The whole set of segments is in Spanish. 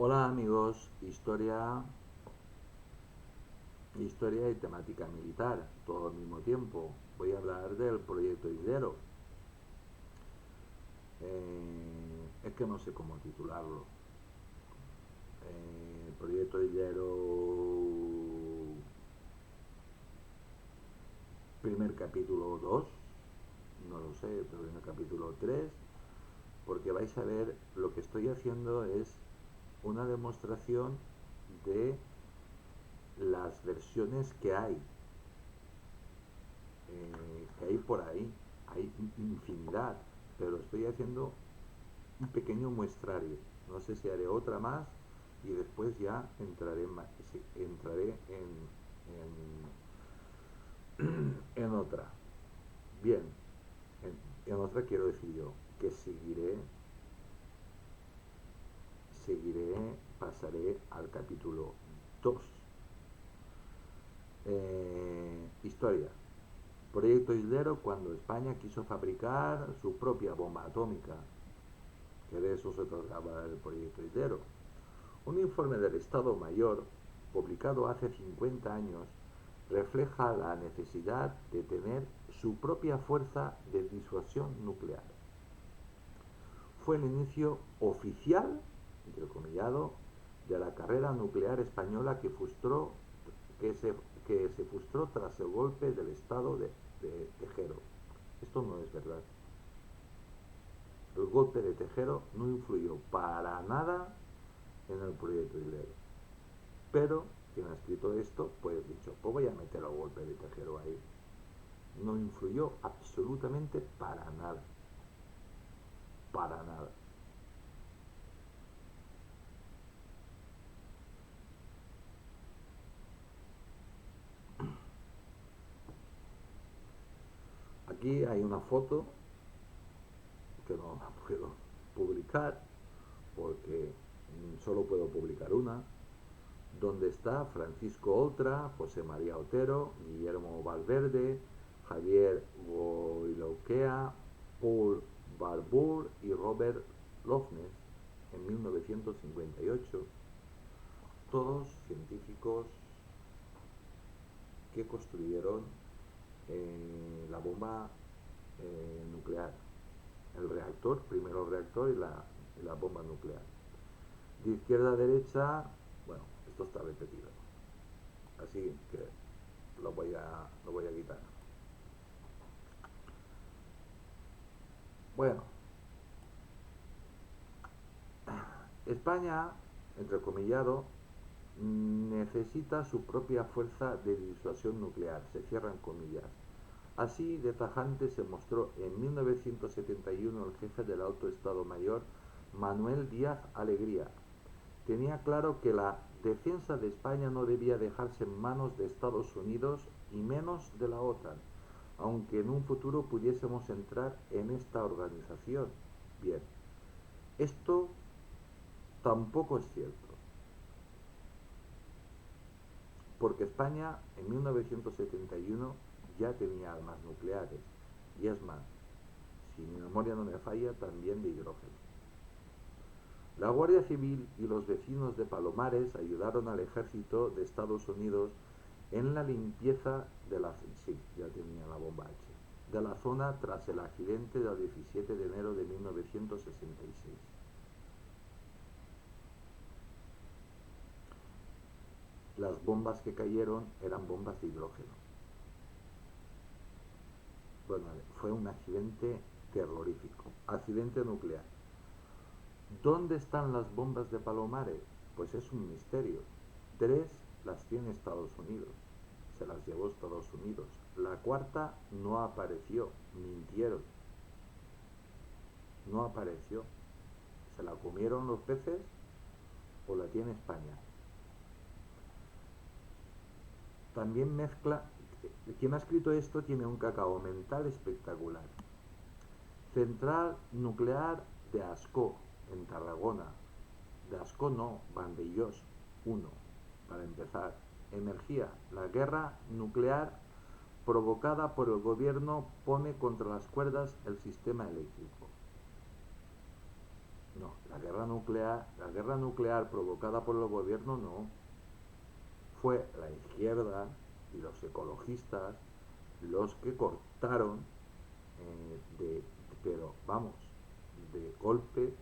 Hola amigos, historia y temática militar, todo al mismo tiempo. Voy a hablar del proyecto Hilero. Es que no sé cómo titularlo. Proyecto Hilero, primer capítulo 2, no lo sé, pero en el capítulo 3, porque vais a ver, lo que estoy haciendo es una demostración de las versiones que hay por ahí. Hay infinidad, pero estoy haciendo un pequeño muestrario. No sé si haré otra más y después ya entraré en otra. Bien, en otra quiero decir yo que pasaré al capítulo 2. Historia. Proyecto Islero cuando España quiso fabricar su propia bomba atómica, que de eso se trataba el proyecto Islero. Un informe del Estado Mayor, publicado hace 50 años, refleja la necesidad de tener su propia fuerza de disuasión nuclear. Fue el inicio oficial, entrecomillado, de la carrera nuclear española que se, que se frustró tras el golpe del Estado de Tejero. Esto no es verdad. El golpe de Tejero no influyó para nada en el proyecto Hilero. Pero quien ha escrito esto, pues dicho, pues voy a meter el golpe de Tejero ahí. No influyó absolutamente para nada. Para nada. Aquí hay una foto que no la puedo publicar porque solo puedo publicar una, donde está Francisco Oltra, José María Otero, Guillermo Valverde, Javier Goiloquea, Paul Barbour y Robert Loftnes en 1958, todos científicos que construyeron la bomba nuclear, el reactor, primero el reactor y la bomba nuclear. De izquierda a derecha, bueno, esto está repetido, así que lo voy a quitar. Bueno, España, entrecomillado, necesita su propia fuerza de disuasión nuclear, se cierran comillas. Así de tajante se mostró en 1971 el jefe del Alto Estado Mayor, Manuel Díaz Alegría. Tenía claro que la defensa de España no debía dejarse en manos de Estados Unidos y menos de la OTAN, aunque en un futuro pudiésemos entrar en esta organización. Bien, esto tampoco es cierto, porque España en 1971 ya tenía armas nucleares, y es más, si mi memoria no me falla, también de hidrógeno. La Guardia Civil y los vecinos de Palomares ayudaron al ejército de Estados Unidos en la limpieza de la, sí, ya tenía la bomba H, de la zona tras el accidente del 17 de enero de 1966. Las bombas que cayeron eran bombas de hidrógeno. Bueno, fue un accidente terrorífico, accidente nuclear. ¿Dónde están las bombas de Palomares? Pues es un misterio. Tres las tiene Estados Unidos, se las llevó Estados Unidos. La cuarta no apareció, mintieron, no apareció. ¿Se la comieron los peces o la tiene España? También mezcla, quien ha escrito esto tiene un cacao mental espectacular. Central nuclear de Ascó, en Tarragona. De Ascó no, Vandellós 1, para empezar. Energía, la guerra nuclear provocada por el gobierno pone contra las cuerdas el sistema eléctrico. No, la guerra nuclear provocada por el gobierno no. Fue la izquierda y los ecologistas los que cortaron, pero vamos, de golpe,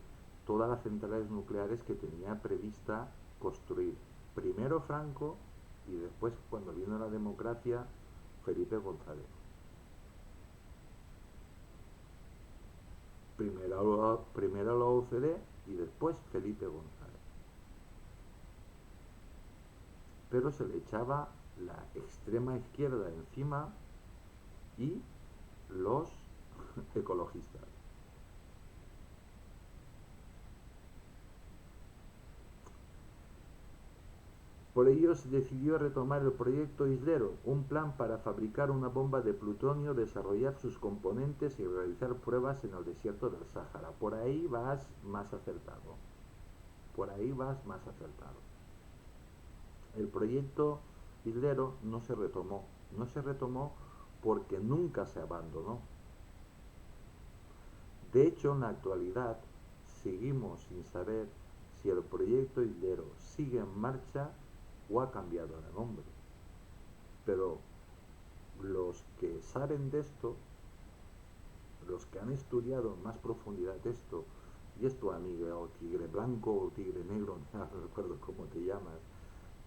todas las centrales nucleares que tenía prevista construir. Primero Franco y después, cuando vino la democracia, Felipe González. Primero la OCDE y después Felipe González. Pero se le echaba la extrema izquierda encima y los ecologistas. Por ello se decidió retomar el proyecto Islero, un plan para fabricar una bomba de plutonio, desarrollar sus componentes y realizar pruebas en el desierto del Sáhara. Por ahí vas más acertado. Por ahí vas más acertado. El proyecto Islero no se retomó. No se retomó porque nunca se abandonó. De hecho, en la actualidad seguimos sin saber si el proyecto Islero sigue en marcha o ha cambiado de nombre. Pero los que saben de esto, los que han estudiado en más profundidad esto, y es tu amigo, o tigre blanco o tigre negro, no recuerdo cómo te llamas,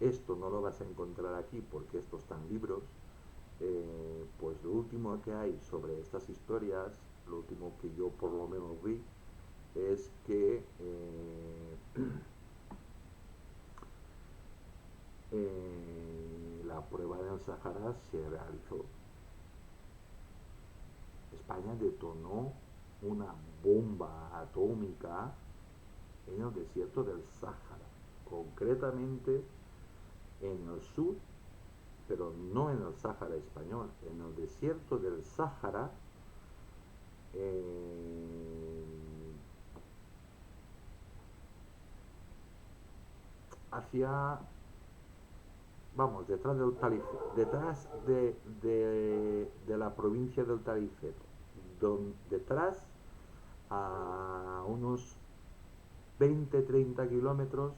esto no lo vas a encontrar aquí porque esto está en libros, pues lo último que hay sobre estas historias, lo último que yo por lo menos vi, es que la prueba del Sahara se realizó. España detonó una bomba atómica en el desierto del Sáhara, concretamente en el sur, pero no en el Sáhara español, en el desierto del Sáhara, hacia, vamos, detrás del Talifet, detrás de la provincia del Talifet, detrás a unos 20-30 kilómetros,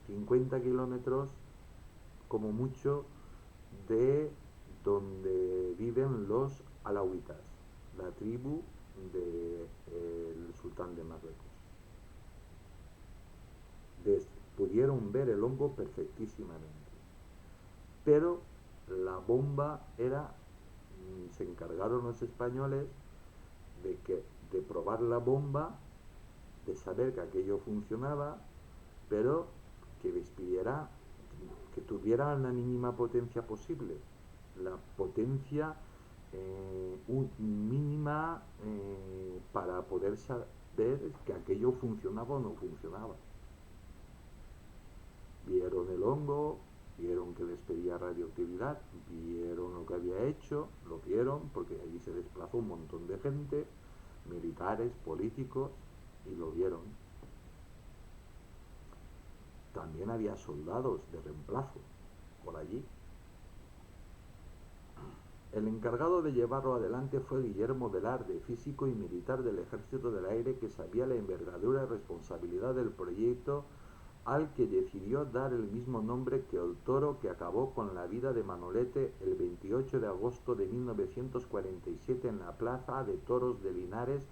50 kilómetros como mucho de donde viven los alawitas, la tribu del sultán de Marruecos. Pudieron ver el hongo perfectísimamente, pero la bomba era, se encargaron los españoles de probar la bomba, de saber que aquello funcionaba, pero que despidiera, que tuviera la mínima potencia posible, la potencia mínima para poder saber que aquello funcionaba o no funcionaba. Vieron el hongo, vieron que despedía radioactividad, vieron lo que había hecho, lo vieron porque allí se desplazó un montón de gente, militares, políticos, y lo vieron. También había soldados de reemplazo por allí. El encargado de llevarlo adelante fue Guillermo Velarde, físico y militar del Ejército del Aire, que sabía la envergadura y responsabilidad del proyecto, al que decidió dar el mismo nombre que el toro que acabó con la vida de Manolete el 28 de agosto de 1947 en la Plaza de Toros de Linares,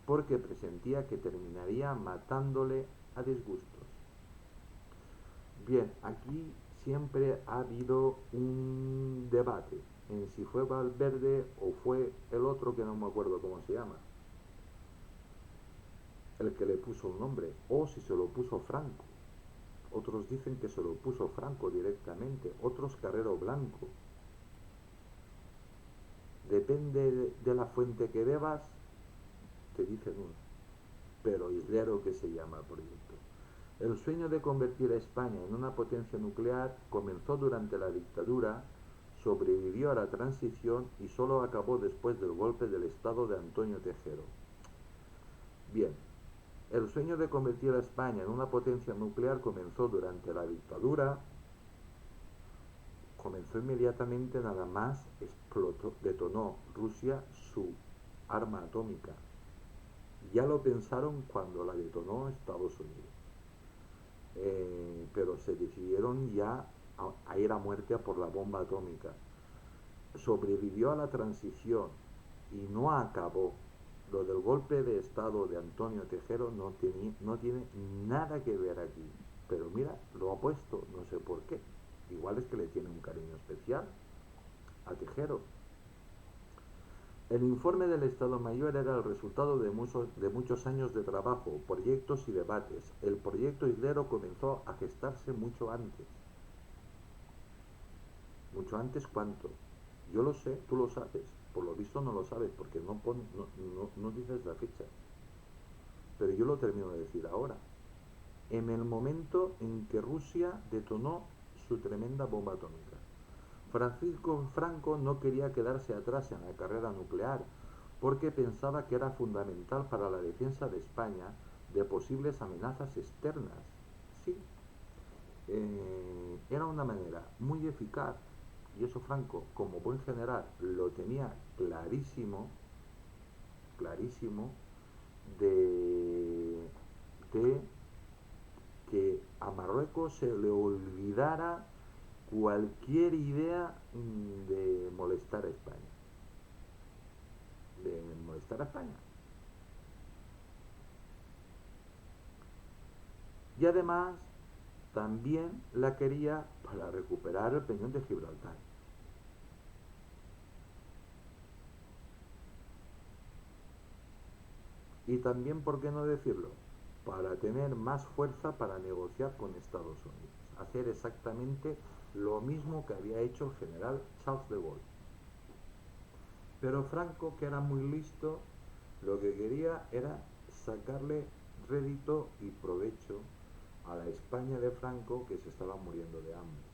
porque presentía que terminaría matándole a disgustos. Bien, aquí siempre ha habido un debate en si fue Valverde o fue el otro que no me acuerdo cómo se llama, el que le puso un nombre, o si se lo puso Franco. Otros dicen que se lo puso Franco directamente, otros Carrero Blanco. Depende de la fuente que bebas, te dicen uno. Pero Islero, que se llama el proyecto. El sueño de convertir a España en una potencia nuclear comenzó durante la dictadura, sobrevivió a la transición y solo acabó después del golpe del Estado de Antonio Tejero. Bien, el sueño de convertir a España en una potencia nuclear comenzó durante la dictadura, comenzó inmediatamente nada más detonó Rusia su arma atómica. Ya lo pensaron cuando la detonó Estados Unidos. Pero se decidieron ya a ir a muerte a por la bomba atómica. Sobrevivió a la transición y no acabó. Lo del golpe de estado de Antonio Tejero no tiene nada que ver aquí. Pero mira, lo ha puesto, no sé por qué. Igual es que le tiene un cariño especial a Tejero. El informe del Estado Mayor era el resultado de muchos años de trabajo, proyectos y debates. El proyecto Islero comenzó a gestarse mucho antes. ¿Mucho antes cuánto? Yo lo sé, tú lo sabes. Por lo visto no lo sabes porque no dices la fecha. Pero yo lo termino de decir ahora. En el momento en que Rusia detonó su tremenda bomba atómica. Francisco Franco no quería quedarse atrás en la carrera nuclear porque pensaba que era fundamental para la defensa de España de posibles amenazas externas. Sí, era una manera muy eficaz, y eso Franco, como buen general, lo tenía clarísimo, clarísimo, de, de que a Marruecos se le olvidara cualquier idea de molestar a España. De molestar a España. Y además también la quería para recuperar el peñón de Gibraltar. Y también, ¿por qué no decirlo? Para tener más fuerza para negociar con Estados Unidos. Hacer exactamente lo mismo que había hecho el general Charles de Gaulle. Pero Franco, que era muy listo, lo que quería era sacarle rédito y provecho a la España de Franco, que se estaba muriendo de hambre.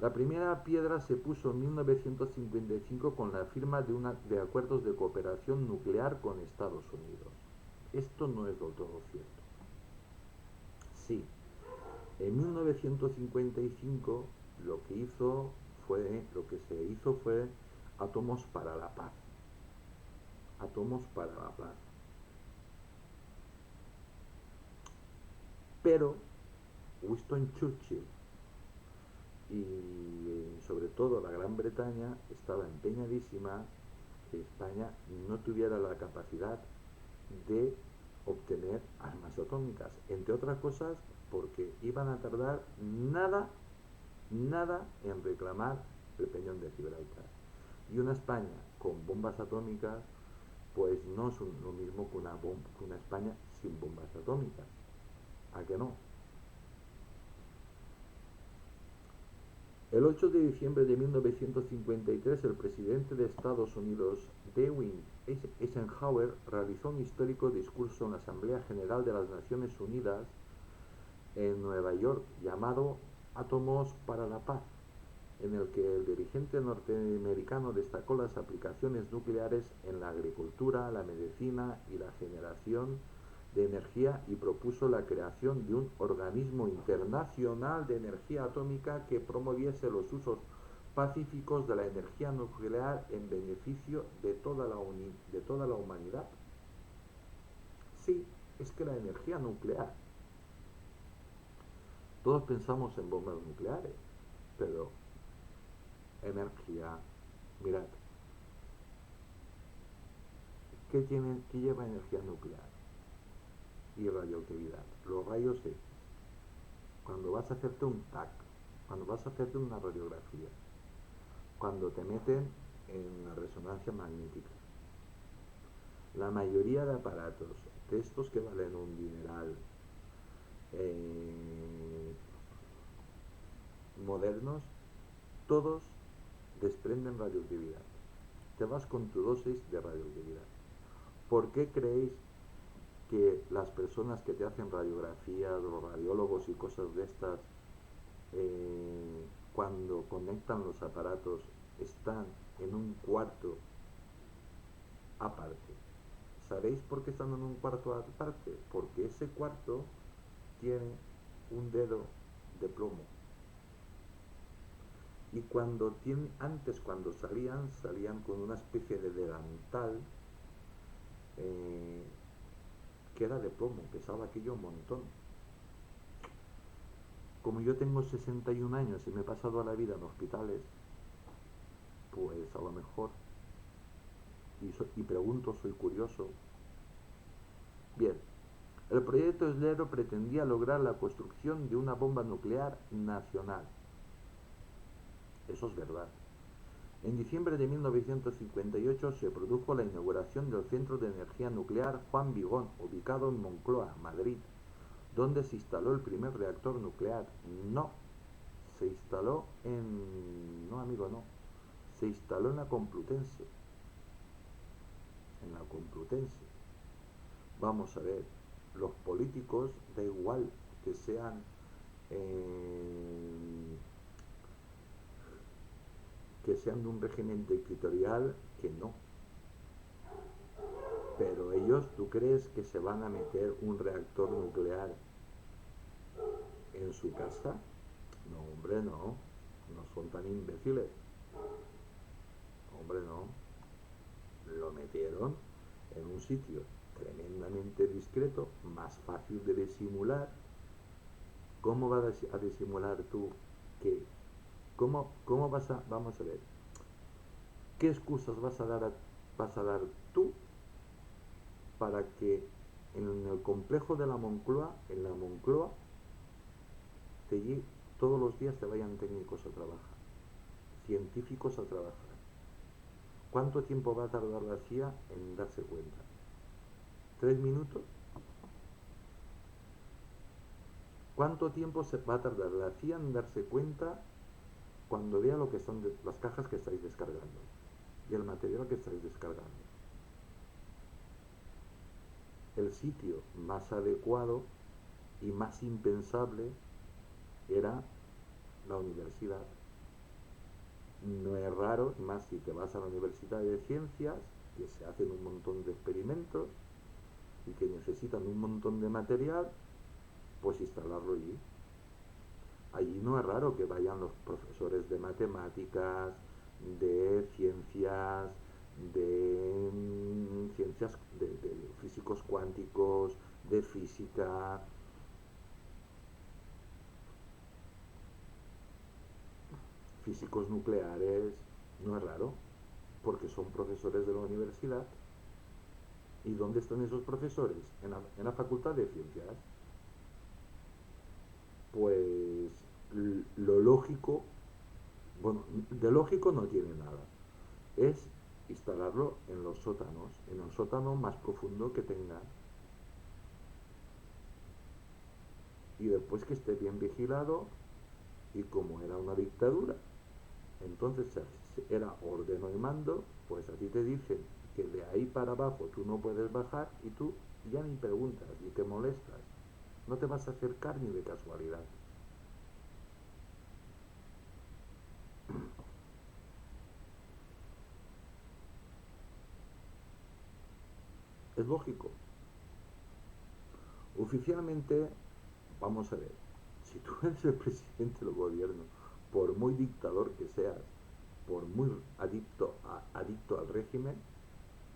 La primera piedra se puso en 1955 con la firma de acuerdos de cooperación nuclear con Estados Unidos. Esto no es del todo cierto. Sí, en 1955 lo que se hizo fue átomos para la paz. Átomos para la paz. Pero Winston Churchill y sobre todo la Gran Bretaña estaba empeñadísima que España no tuviera la capacidad de obtener armas atómicas, entre otras cosas porque iban a tardar nada en reclamar el peñón de Gibraltar. Y una España con bombas atómicas pues no es lo mismo que una España sin bombas atómicas. ¿A que no? El 8 de diciembre de 1953, el presidente de Estados Unidos, Dwight Eisenhower, realizó un histórico discurso en la Asamblea General de las Naciones Unidas en Nueva York llamado Átomos para la Paz, en el que el dirigente norteamericano destacó las aplicaciones nucleares en la agricultura, la medicina y la generación de energía y propuso la creación de un organismo internacional de energía atómica que promoviese los usos pacíficos de la energía nuclear en beneficio de toda la humanidad. Sí, es que la energía nuclear, todos pensamos en bombas nucleares, pero energía, mirad, ¿qué lleva energía nuclear y radioactividad? Los rayos X. Cuando vas a hacerte un TAC, cuando vas a hacerte una radiografía, cuando te meten en la resonancia magnética, la mayoría de aparatos de estos que valen un dineral eh, modernos, todos desprenden radioactividad. Te vas con tu dosis de radioactividad. ¿Por qué creéis que las personas que te hacen radiografías, los radiólogos y cosas de estas, cuando conectan los aparatos, están en un cuarto aparte? ¿Sabéis por qué están en un cuarto aparte? Porque ese cuarto tiene un dedo de plomo. Y antes cuando salían con una especie de delantal eh, que era de plomo, pesaba aquello un montón. Como yo tengo 61 años y me he pasado la vida en hospitales, pues a lo mejor, y pregunto, soy curioso. Bien, el proyecto Slero pretendía lograr la construcción de una bomba nuclear nacional. Eso es verdad. En diciembre de 1958 se produjo la inauguración del Centro de Energía Nuclear Juan Vigón, ubicado en Moncloa, Madrid, donde se instaló el primer reactor nuclear. No, se instaló en... No, amigo, no. Se instaló en la Complutense. En la Complutense. Vamos a ver, los políticos, da igual que sean eh, de un régimen dictatorial, que no. Pero ellos, ¿tú crees que se van a meter un reactor nuclear en su casa? No, hombre, no. No son tan imbéciles. Hombre, no. Lo metieron en un sitio tremendamente discreto, más fácil de disimular. ¿Cómo vas a disimular tú que... ¿Cómo vas a... Vamos a ver. ¿Qué excusas vas a dar tú para que en el complejo de la Moncloa, en la Moncloa, todos los días te vayan técnicos a trabajar, científicos a trabajar? ¿Cuánto tiempo va a tardar la CIA en darse cuenta? ¿3 minutos? ¿Cuánto tiempo se va a tardar la CIA en darse cuenta cuando vea lo que son las cajas que estáis descargando y el material que estáis descargando? El sitio más adecuado y más impensable era la universidad. No es raro, más si te vas a la Universidad de Ciencias, que se hacen un montón de experimentos y que necesitan un montón de material, pues instalarlo allí. Allí no es raro que vayan los profesores de matemáticas, de ciencias, de ciencias de físicos cuánticos, de física, físicos nucleares. No es raro, porque son profesores de la universidad. ¿Y dónde están esos profesores? En la Facultad de Ciencias. Pues lo lógico, bueno, de lógico no tiene nada. Es instalarlo en los sótanos, en el sótano más profundo que tengan. Y después que esté bien vigilado, y como era una dictadura, entonces era ordeno y mando, pues a ti te dicen que de ahí para abajo tú no puedes bajar y tú ya ni preguntas ni te molestas. No te vas a acercar ni de casualidad. Es lógico. Oficialmente, vamos a ver, si tú eres el presidente del gobierno, por muy dictador que seas, por muy adicto al régimen,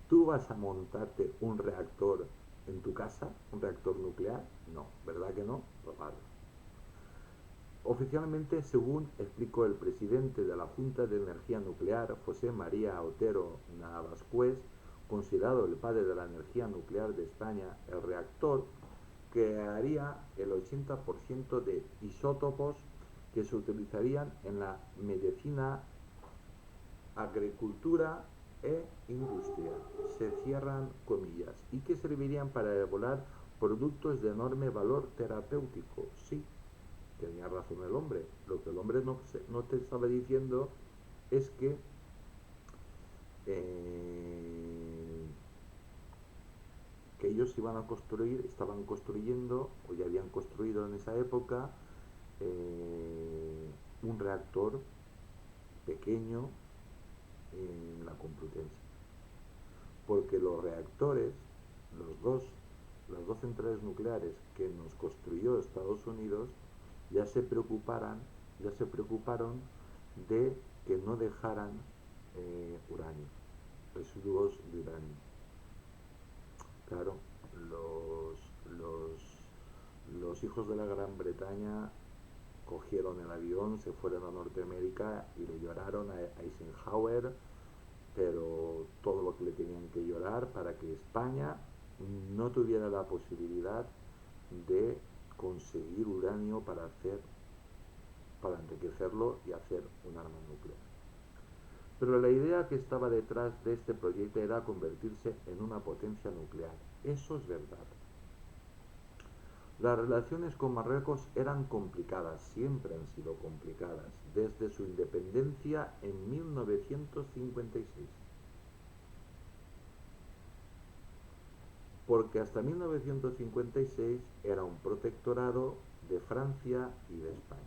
tú vas a montarte un reactor en tu casa, un reactor nuclear. No, ¿verdad que no? Lo vale. Oficialmente, según explicó el presidente de la Junta de Energía Nuclear, José María Otero Navascués, considerado el padre de la energía nuclear de España, el reactor crearía el 80% de isótopos que se utilizarían en la medicina, agricultura e industria, se cierran comillas, y que servirían para elaborar productos de enorme valor terapéutico. Sí, tenía razón el hombre. Lo que el hombre no te estaba diciendo es eh, que ellos estaban construyendo, o ya habían construido en esa época, un reactor pequeño en la Complutense. Porque los reactores, los dos, las dos centrales nucleares que nos construyó Estados Unidos, ya se preocuparon de que no dejaran uranio, residuos de uranio. Claro, los hijos de la Gran Bretaña cogieron el avión, se fueron a Norteamérica y le lloraron a Eisenhower, pero todo lo que le tenían que llorar para que España no tuviera la posibilidad de conseguir uranio para enriquecerlo y hacer un arma nuclear. Pero la idea que estaba detrás de este proyecto era convertirse en una potencia nuclear. Eso es verdad. Las relaciones con Marruecos eran complicadas, siempre han sido complicadas, desde su independencia en 1956. Porque hasta 1956 era un protectorado de Francia y de España.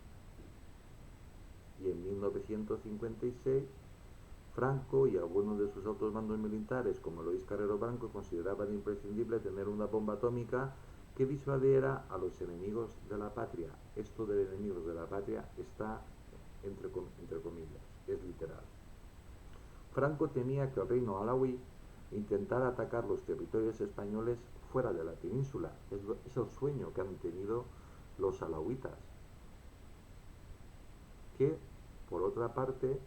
Y en 1956 Franco y algunos de sus altos mandos militares, como Luis Carrero Blanco, consideraban imprescindible tener una bomba atómica que disuadiera a los enemigos de la patria. Esto de enemigos de la patria está entre comillas, es literal. Franco temía que el reino alauí intentara atacar los territorios españoles fuera de la península. Es el sueño que han tenido los alauitas, que por otra parte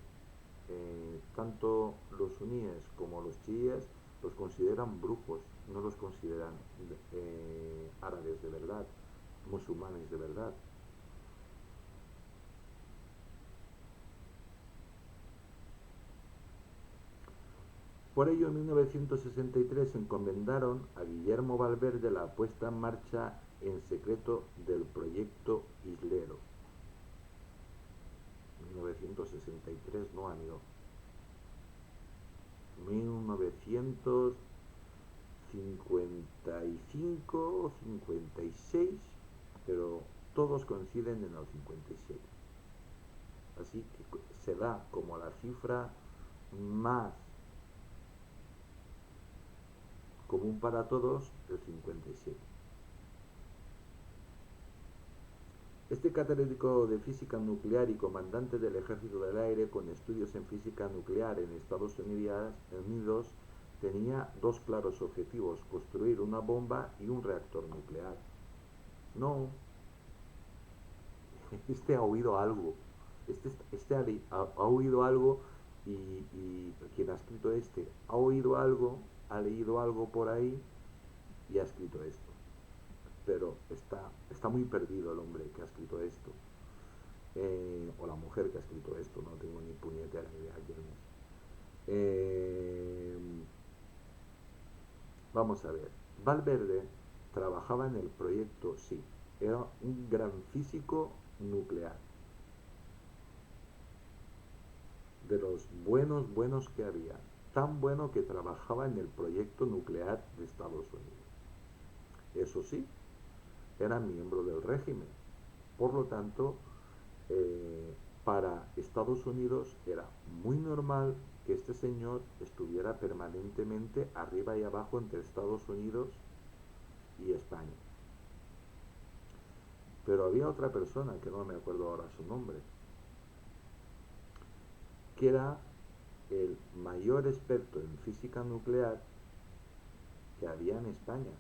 tanto los suníes como los chiíes los consideran brujos, no los consideran árabes de verdad, musulmanes de verdad. Por ello, en 1963 encomendaron a Guillermo Valverde la puesta en marcha en secreto del proyecto Islero. 1963, no amigo. 1955, 56, pero todos coinciden en el 57. Así que se da como la cifra más común para todos, el 57. Este catedrático de física nuclear y comandante del Ejército del Aire con estudios en física nuclear en Estados Unidos tenía dos claros objetivos: construir una bomba y un reactor nuclear. No, este ha oído algo, este ha oído algo y quien ha escrito ha oído algo, ha leído algo por ahí y ha escrito esto. Pero está muy perdido el hombre que ha escrito esto, o la mujer que ha escrito esto, no tengo ni puñetera idea quién es. Vamos a ver, Valverde trabajaba en el proyecto, sí, era un gran físico nuclear, de los buenos que había, tan bueno que trabajaba en el proyecto nuclear de Estados Unidos. Eso sí, era miembro del régimen. Por lo tanto, para Estados Unidos era muy normal que este señor estuviera permanentemente arriba y abajo entre Estados Unidos y España. Pero había otra persona, que no me acuerdo ahora su nombre, que era el mayor experto en física nuclear que había en España,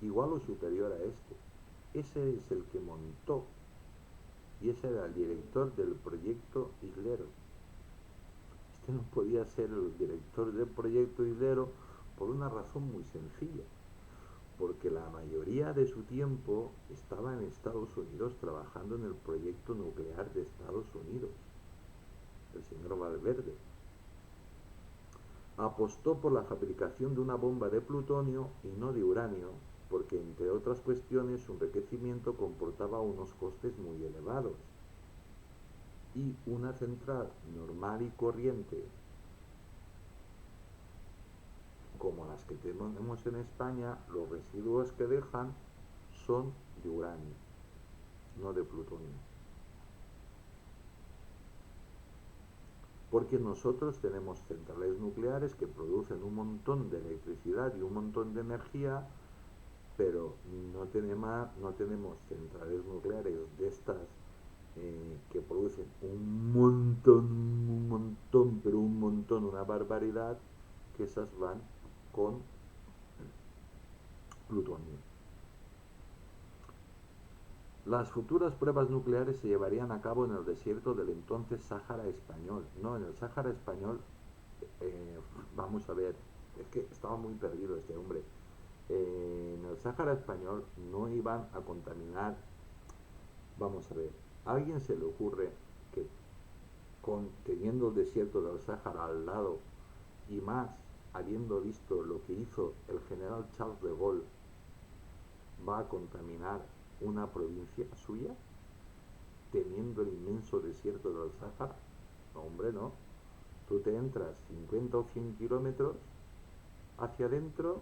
igual o superior a este. Ese es el que montó, y ese era el director del proyecto Islero. Este no podía ser el director del proyecto Islero por una razón muy sencilla, porque la mayoría de su tiempo estaba en Estados Unidos trabajando en el proyecto nuclear de Estados Unidos. El señor Valverde apostó por la fabricación de una bomba de plutonio y no de uranio, porque entre otras cuestiones su enriquecimiento comportaba unos costes muy elevados, y una central normal y corriente como las que tenemos en España, los residuos que dejan son de uranio, no de plutonio. Porque nosotros tenemos centrales nucleares que producen un montón de electricidad y un montón de energía, pero no tenemos centrales nucleares de estas que producen un montón, pero un montón, una barbaridad, que esas van con plutonio. Las futuras pruebas nucleares se llevarían a cabo en el desierto del entonces Sáhara español. No, en el Sáhara español, vamos a ver, es que estaba muy perdido este hombre. En el Sáhara español no iban a contaminar, vamos a ver, ¿a alguien se le ocurre que teniendo el desierto del Sáhara al lado y más habiendo visto lo que hizo el general Charles de Gaulle, va a contaminar una provincia suya teniendo el inmenso desierto del Sáhara? No, hombre, no. Tú te entras 50 o 100 kilómetros hacia adentro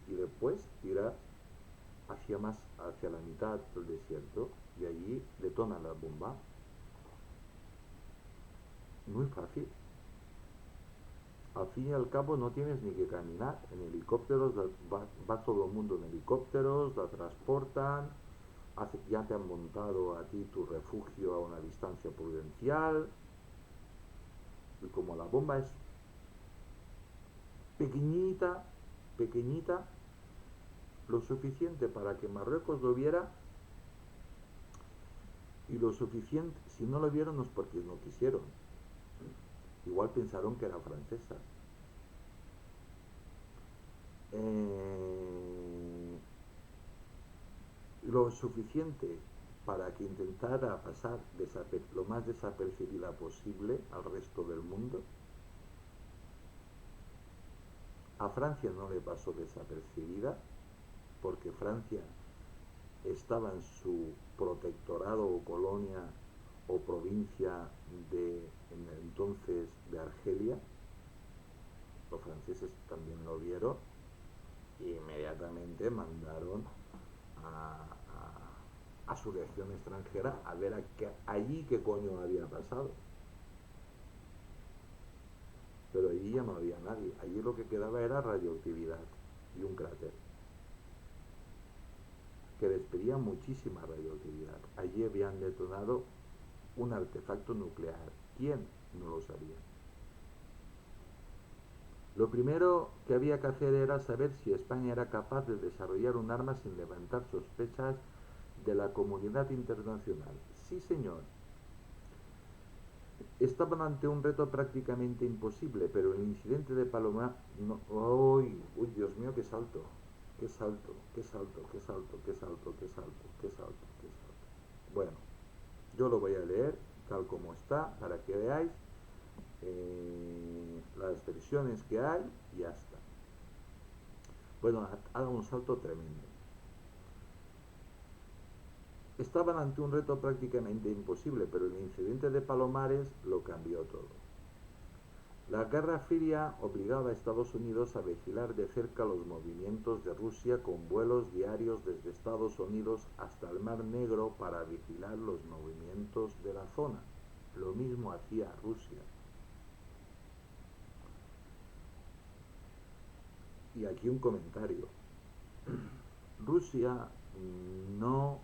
y después tiras hacia la mitad del desierto y allí detonan la bomba. Muy fácil. Al fin y al cabo no tienes ni que caminar. En helicópteros va todo el mundo en helicópteros, la transportan, ya te han montado a ti tu refugio a una distancia prudencial. Y como la bomba es pequeñita, pequeñita, lo suficiente para que Marruecos lo viera y lo suficiente, si no lo vieron no es porque no quisieron. Igual pensaron que era francesa. Lo suficiente para que intentara pasar lo más desapercibida posible al resto del mundo. A Francia no le pasó desapercibida porque Francia estaba en su protectorado o colonia o provincia en el entonces de Argelia. Los franceses también lo vieron e inmediatamente mandaron a su legión extranjera a ver allí qué coño había pasado. Pero allí ya no había nadie. Allí lo que quedaba era radioactividad y un cráter que despedía muchísima radioactividad. Allí habían detonado un artefacto nuclear. ¿Quién? No lo sabía. Lo primero que había que hacer era saber si España era capaz de desarrollar un arma sin levantar sospechas de la comunidad internacional. Sí, señor. Estaban ante un reto prácticamente imposible, pero el incidente de Palomar... No, ¡uy! ¡Uy, Dios mío, qué salto! ¡Qué salto! ¡Qué salto! ¡Qué salto! ¡Qué salto! ¡Qué salto! ¡Qué salto! ¡Qué salto! Bueno, yo lo voy a leer tal como está para que veáis las versiones que hay y ya está. Bueno, ha dado un salto tremendo. Estaban ante un reto prácticamente imposible, pero el incidente de Palomares lo cambió todo. La Guerra Fría obligaba a Estados Unidos a vigilar de cerca los movimientos de Rusia con vuelos diarios desde Estados Unidos hasta el Mar Negro para vigilar los movimientos de la zona. Lo mismo hacía Rusia. Y aquí un comentario. Rusia no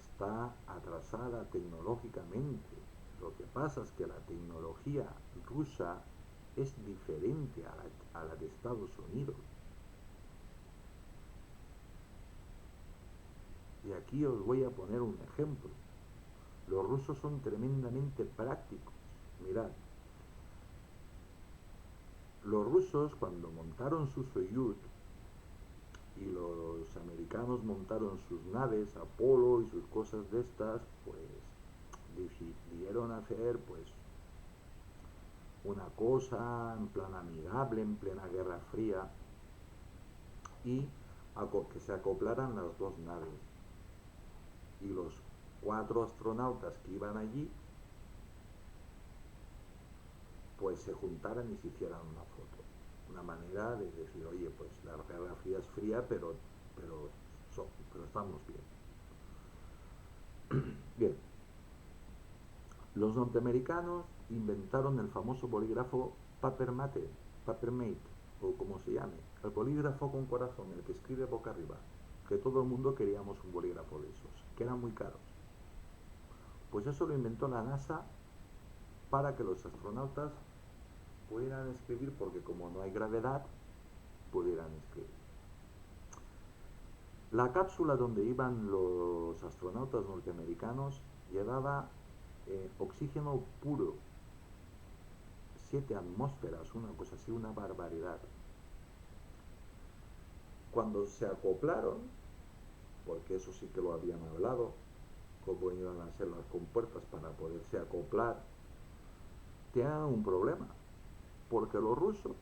está atrasada tecnológicamente. Lo que pasa es que la tecnología rusa es diferente a la de Estados Unidos. Y aquí os voy a poner un ejemplo. Los rusos son tremendamente prácticos. Mirad, los rusos cuando montaron su Soyuz y los americanos montaron sus naves Apolo y sus cosas de estas, pues decidieron hacer pues una cosa en plan amigable, en plena Guerra Fría, y que se acoplaran las dos naves. Y los 4 astronautas que iban allí, pues se juntaran y se hicieran una foto. Una manera de decir, oye, pues la Guerra Fría es fría, pero estamos bien. Bien, los norteamericanos inventaron el famoso bolígrafo Papermate, o como se llame, el bolígrafo con corazón, el que escribe boca arriba, que todo el mundo queríamos un bolígrafo de esos, que eran muy caros. Pues eso lo inventó la NASA para que los astronautas pudieran escribir, porque como no hay gravedad, pudieran escribir. La cápsula donde iban los astronautas norteamericanos llevaba oxígeno puro, 7 atmósferas, una cosa así, una barbaridad. Cuando se acoplaron, porque eso sí que lo habían hablado, cómo iban a ser las compuertas para poderse acoplar, tenían un problema, porque los rusos,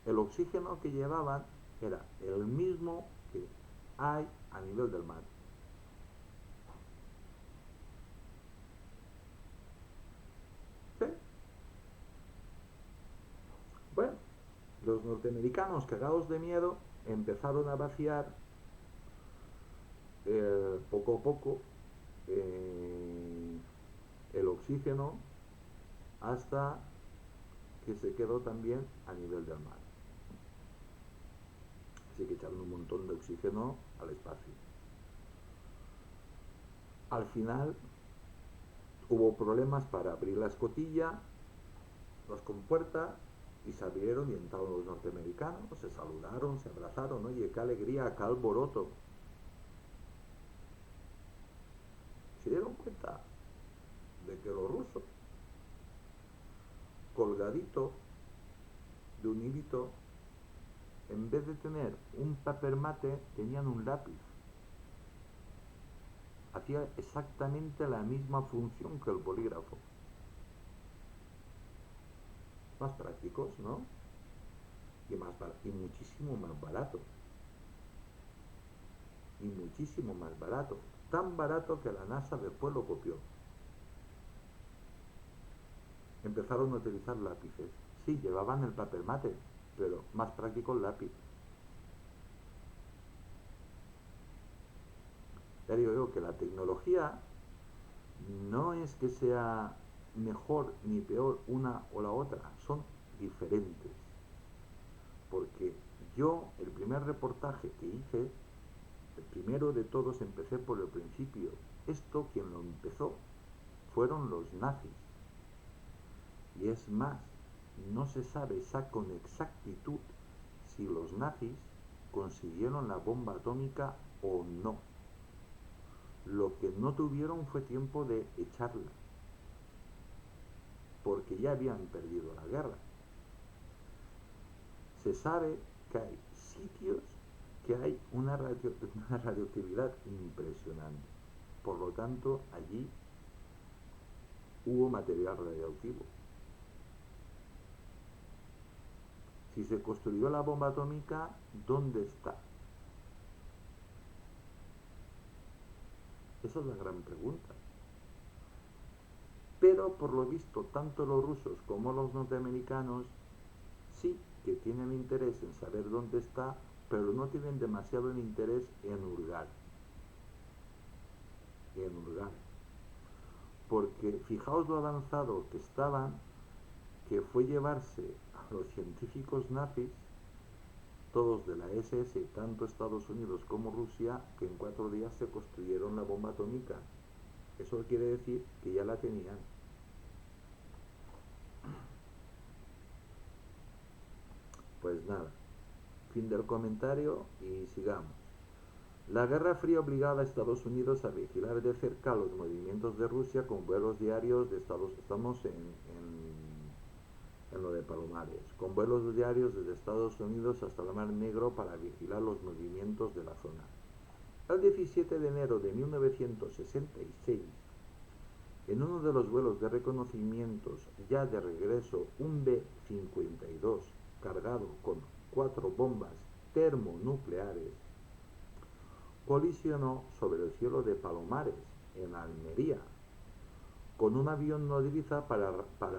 el oxígeno que llevaban era el mismo que hay a nivel del mar. ¿Sí? Bueno, los norteamericanos, cagados de miedo, empezaron a vaciar poco a poco el oxígeno hasta que se quedó también a nivel del mar. Así que echaron un montón de oxígeno al espacio. Al final hubo problemas para abrir la escotilla, las compuertas, y se abrieron y entraron los norteamericanos, se saludaron, se abrazaron, oye, qué alegría, qué alboroto. Se dieron cuenta de que los rusos, colgadito de un hilito, en vez de tener un papel mate, tenían un lápiz. Hacía exactamente la misma función que el bolígrafo. Más prácticos, ¿no? Y muchísimo más barato. Y muchísimo más barato. Tan barato que la NASA después lo copió. Empezaron a utilizar lápices. Sí, llevaban el papel mate, pero más práctico el lápiz. Ya digo yo que la tecnología no es que sea mejor ni peor una o la otra, son diferentes. Porque yo, el primer reportaje que hice, el primero de todos, empecé por el principio. Esto quien lo empezó fueron los nazis. Y es más, no se sabe con exactitud si los nazis consiguieron la bomba atómica o no. Lo que no tuvieron fue tiempo de echarla, porque ya habían perdido la guerra. Se sabe que hay sitios que hay una radioactividad impresionante. Por lo tanto, allí hubo material radioactivo. Si se construyó la bomba atómica, ¿dónde está? Esa es la gran pregunta. Pero por lo visto, tanto los rusos como los norteamericanos sí que tienen interés en saber dónde está, pero no tienen demasiado interés en hurgar. Porque fijaos lo avanzado que estaban, que fue llevarse a los científicos nazis, todos de la SS, tanto Estados Unidos como Rusia, que en 4 días se construyeron la bomba atómica. Eso quiere decir que ya la tenían. Pues nada, fin del comentario y sigamos. La Guerra Fría obligaba a Estados Unidos a vigilar de cerca los movimientos de Rusia con vuelos diarios de Estados Unidos. Estamos en lo de Palomares, con vuelos diarios desde Estados Unidos hasta el Mar Negro para vigilar los movimientos de la zona. El 17 de enero de 1966, en uno de los vuelos de reconocimientos ya de regreso, un B-52 cargado con 4 bombas termonucleares colisionó sobre el cielo de Palomares, en Almería, con un avión nodriza para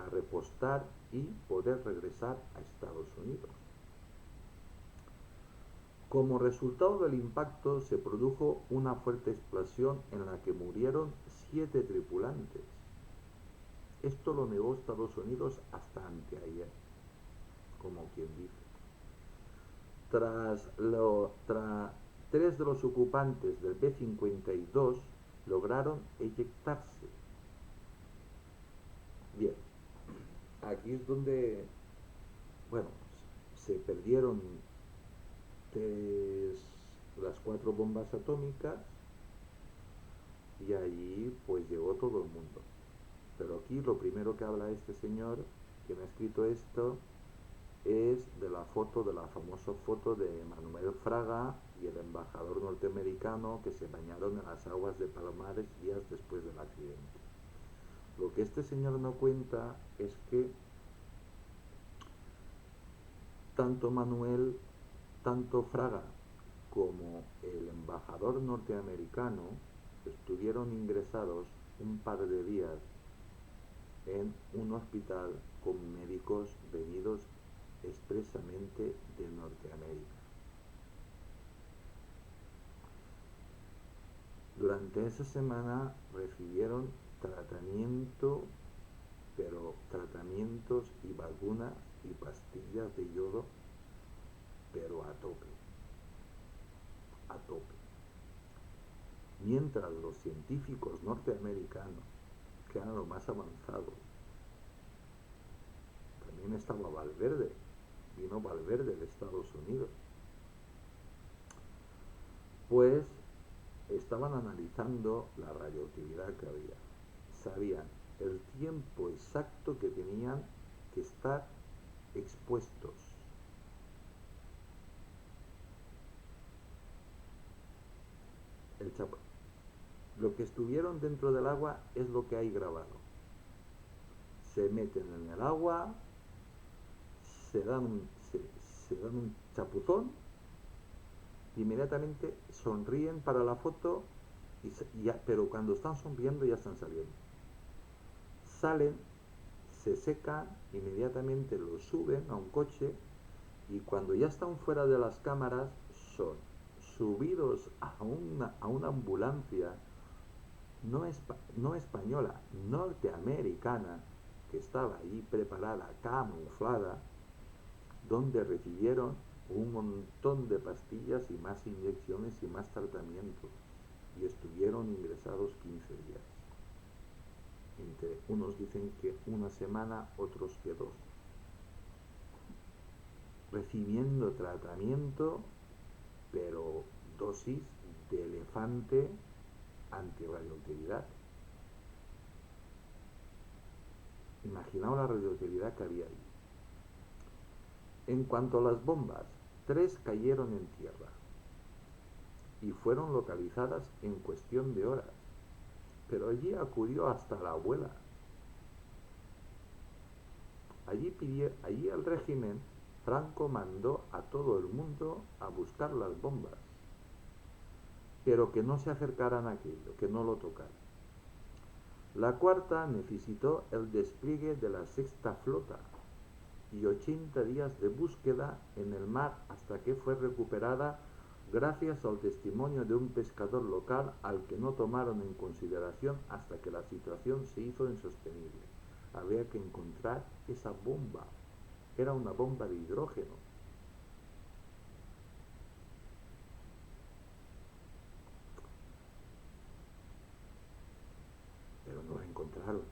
repostar y poder regresar a Estados Unidos. Como resultado del impacto se produjo una fuerte explosión en la que murieron 7 tripulantes. Esto lo negó Estados Unidos hasta anteayer, como quien dice. Tras 3 de los ocupantes del B-52 lograron eyectarse. Bien, aquí es donde, bueno, se perdieron las 4 bombas atómicas y allí pues llegó todo el mundo. Pero aquí lo primero que habla este señor, quien ha escrito esto, es de la foto, de la famosa foto de Manuel Fraga y el embajador norteamericano que se bañaron en las aguas de Palomares días después del accidente. Lo que este señor no cuenta es que tanto Fraga como el embajador norteamericano estuvieron ingresados un par de días en un hospital con médicos venidos expresamente de Norteamérica. Durante esa semana recibieron tratamiento, pero tratamientos y vacunas y pastillas de yodo, pero a tope, a tope. Mientras los científicos norteamericanos, que eran los más avanzados, también estaba Valverde, vino Valverde de Estados Unidos, pues estaban analizando la radioactividad que había. Sabían el tiempo exacto que tenían que estar expuestos. Lo que estuvieron dentro del agua es lo que hay grabado. Se meten en el agua, se dan un chapuzón, inmediatamente sonríen para la foto, pero cuando están sonriendo ya están saliendo. Salen, se secan, inmediatamente lo suben a un coche y cuando ya están fuera de las cámaras son subidos a una ambulancia no española, norteamericana, que estaba allí preparada, camuflada, donde recibieron un montón de pastillas y más inyecciones y más tratamientos y estuvieron ingresados 15 días. Unos dicen que una semana, otros que 2, recibiendo tratamiento, pero dosis de elefante antirradioactividad. Imaginaos la radioactividad que había ahí. En cuanto a las bombas, 3 cayeron en tierra y fueron localizadas en cuestión de horas, pero allí acudió hasta la abuela. Allí el régimen Franco mandó a todo el mundo a buscar las bombas, pero que no se acercaran a aquello, que no lo tocaran. La cuarta necesitó el despliegue de la sexta flota y 80 días de búsqueda en el mar hasta que fue recuperada gracias al testimonio de un pescador local al que no tomaron en consideración hasta que la situación se hizo insostenible. Había que encontrar esa bomba. Era una bomba de hidrógeno. Pero no la encontraron.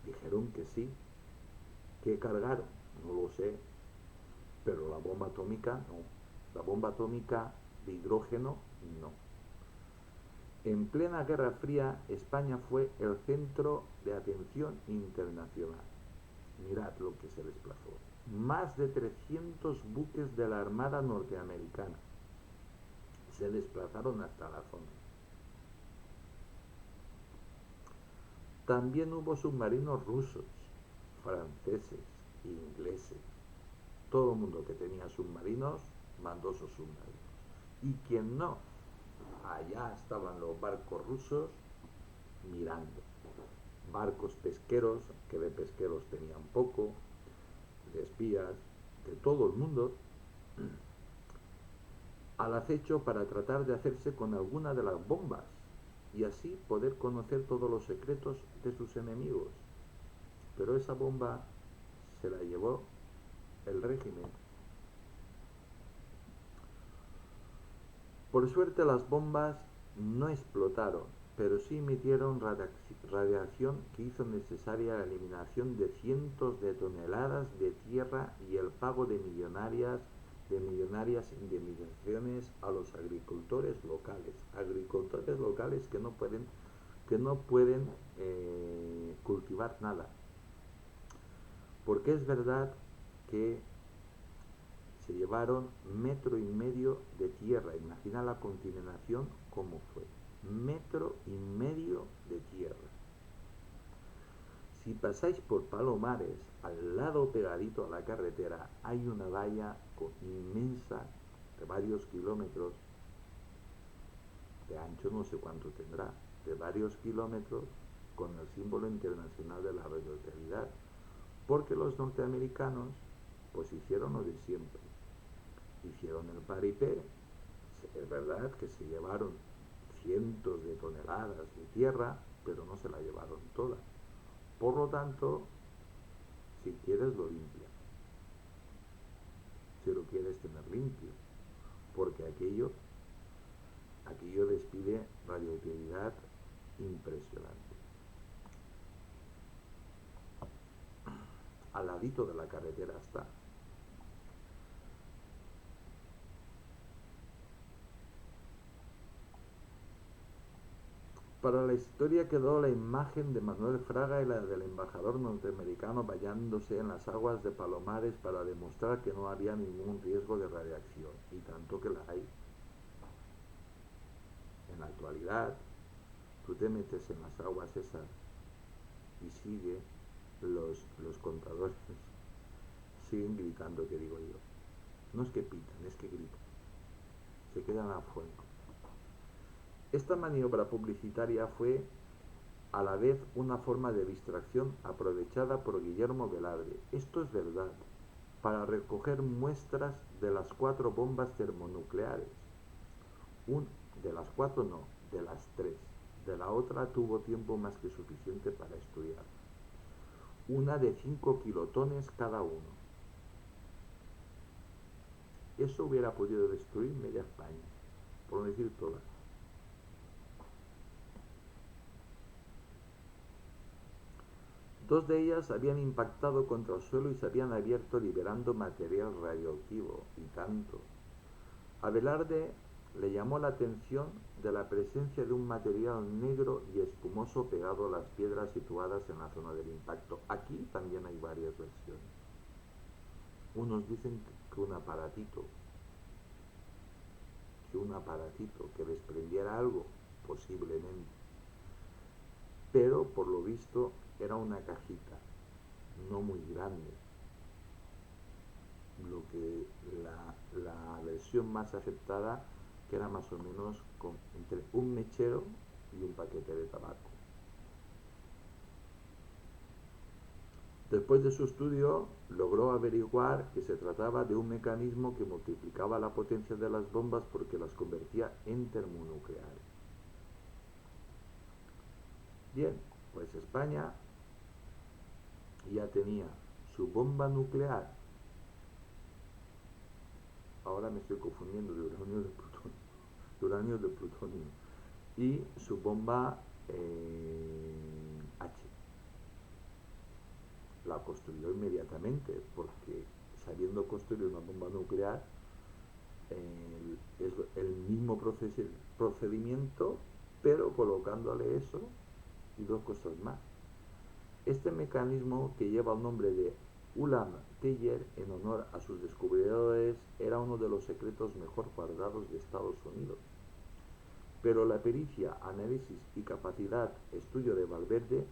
Dijeron que sí. ¿Qué cargaron? No lo sé. Pero la bomba atómica no. La bomba atómica de hidrógeno no. En plena Guerra Fría, España fue el centro de atención internacional. Mirad lo que se desplazó. Más de 300 buques de la Armada norteamericana se desplazaron hasta la zona. También hubo submarinos rusos, franceses, ingleses. Todo el mundo que tenía submarinos mandó sus submarinos. Y quien no, allá estaban los barcos rusos mirando. Barcos pesqueros, que de pesqueros tenían poco, de espías, de todo el mundo, al acecho para tratar de hacerse con alguna de las bombas y así poder conocer todos los secretos de sus enemigos. Pero esa bomba se la llevó el régimen. Por suerte las bombas no explotaron, pero sí emitieron radiación que hizo necesaria la eliminación de cientos de toneladas de tierra y el pago de millonarias indemnizaciones a los agricultores locales que no pueden cultivar nada. Porque es verdad que se llevaron 1,5 metros de tierra. Imagina la contaminación cómo fue. 1,5 metros de tierra. Si pasáis por Palomares, al lado pegadito a la carretera, hay una valla inmensa de varios kilómetros de ancho, no sé cuánto tendrá, de varios kilómetros, con el símbolo internacional de la radioactividad. Porque los norteamericanos pues hicieron lo de siempre. Hicieron el paripé. Es verdad que se llevaron cientos de toneladas de tierra, pero no se la llevaron toda. Por lo tanto, si quieres lo limpia, si lo quieres tener limpio, porque aquello despide radioactividad impresionante. Al ladito de la carretera está. Para la historia quedó la imagen de Manuel Fraga y la del embajador norteamericano bañándose en las aguas de Palomares para demostrar que no había ningún riesgo de radiación, y tanto que la hay. En la actualidad, tú te metes en las aguas esas y sigue, los contadores siguen gritando, que digo yo. No es que pitan, es que gritan. Se quedan a fuego. Esta maniobra publicitaria fue a la vez una forma de distracción aprovechada por Guillermo Velarde, esto es verdad, para recoger muestras de las 4 bombas termonucleares. De las 4 no, de las 3. De la otra tuvo tiempo más que suficiente para estudiar. Una de 5 kilotones cada uno. Eso hubiera podido destruir media España, por no decir toda. Dos de ellas habían impactado contra el suelo y se habían abierto liberando material radioactivo, y tanto. A Velarde le llamó la atención de la presencia de un material negro y espumoso pegado a las piedras situadas en la zona del impacto. Aquí también hay varias versiones. Unos dicen que un aparatito que desprendiera algo, posiblemente. Pero por lo visto era una cajita, no muy grande. Lo que la versión más aceptada, que era más o menos entre un mechero y un paquete de tabaco. Después de su estudio, logró averiguar que se trataba de un mecanismo que multiplicaba la potencia de las bombas porque las convertía en termonucleares. Bien, pues España ya tenía su bomba nuclear. Ahora me estoy confundiendo de uranio de plutonio, y su bomba H. La construyó inmediatamente, porque sabiendo construir una bomba nuclear es el mismo procedimiento, pero colocándole eso y 2 cosas más. Este mecanismo, que lleva el nombre de Ulam Teller en honor a sus descubridores, era uno de los secretos mejor guardados de Estados Unidos. Pero la pericia, análisis y capacidad estudio de Valverde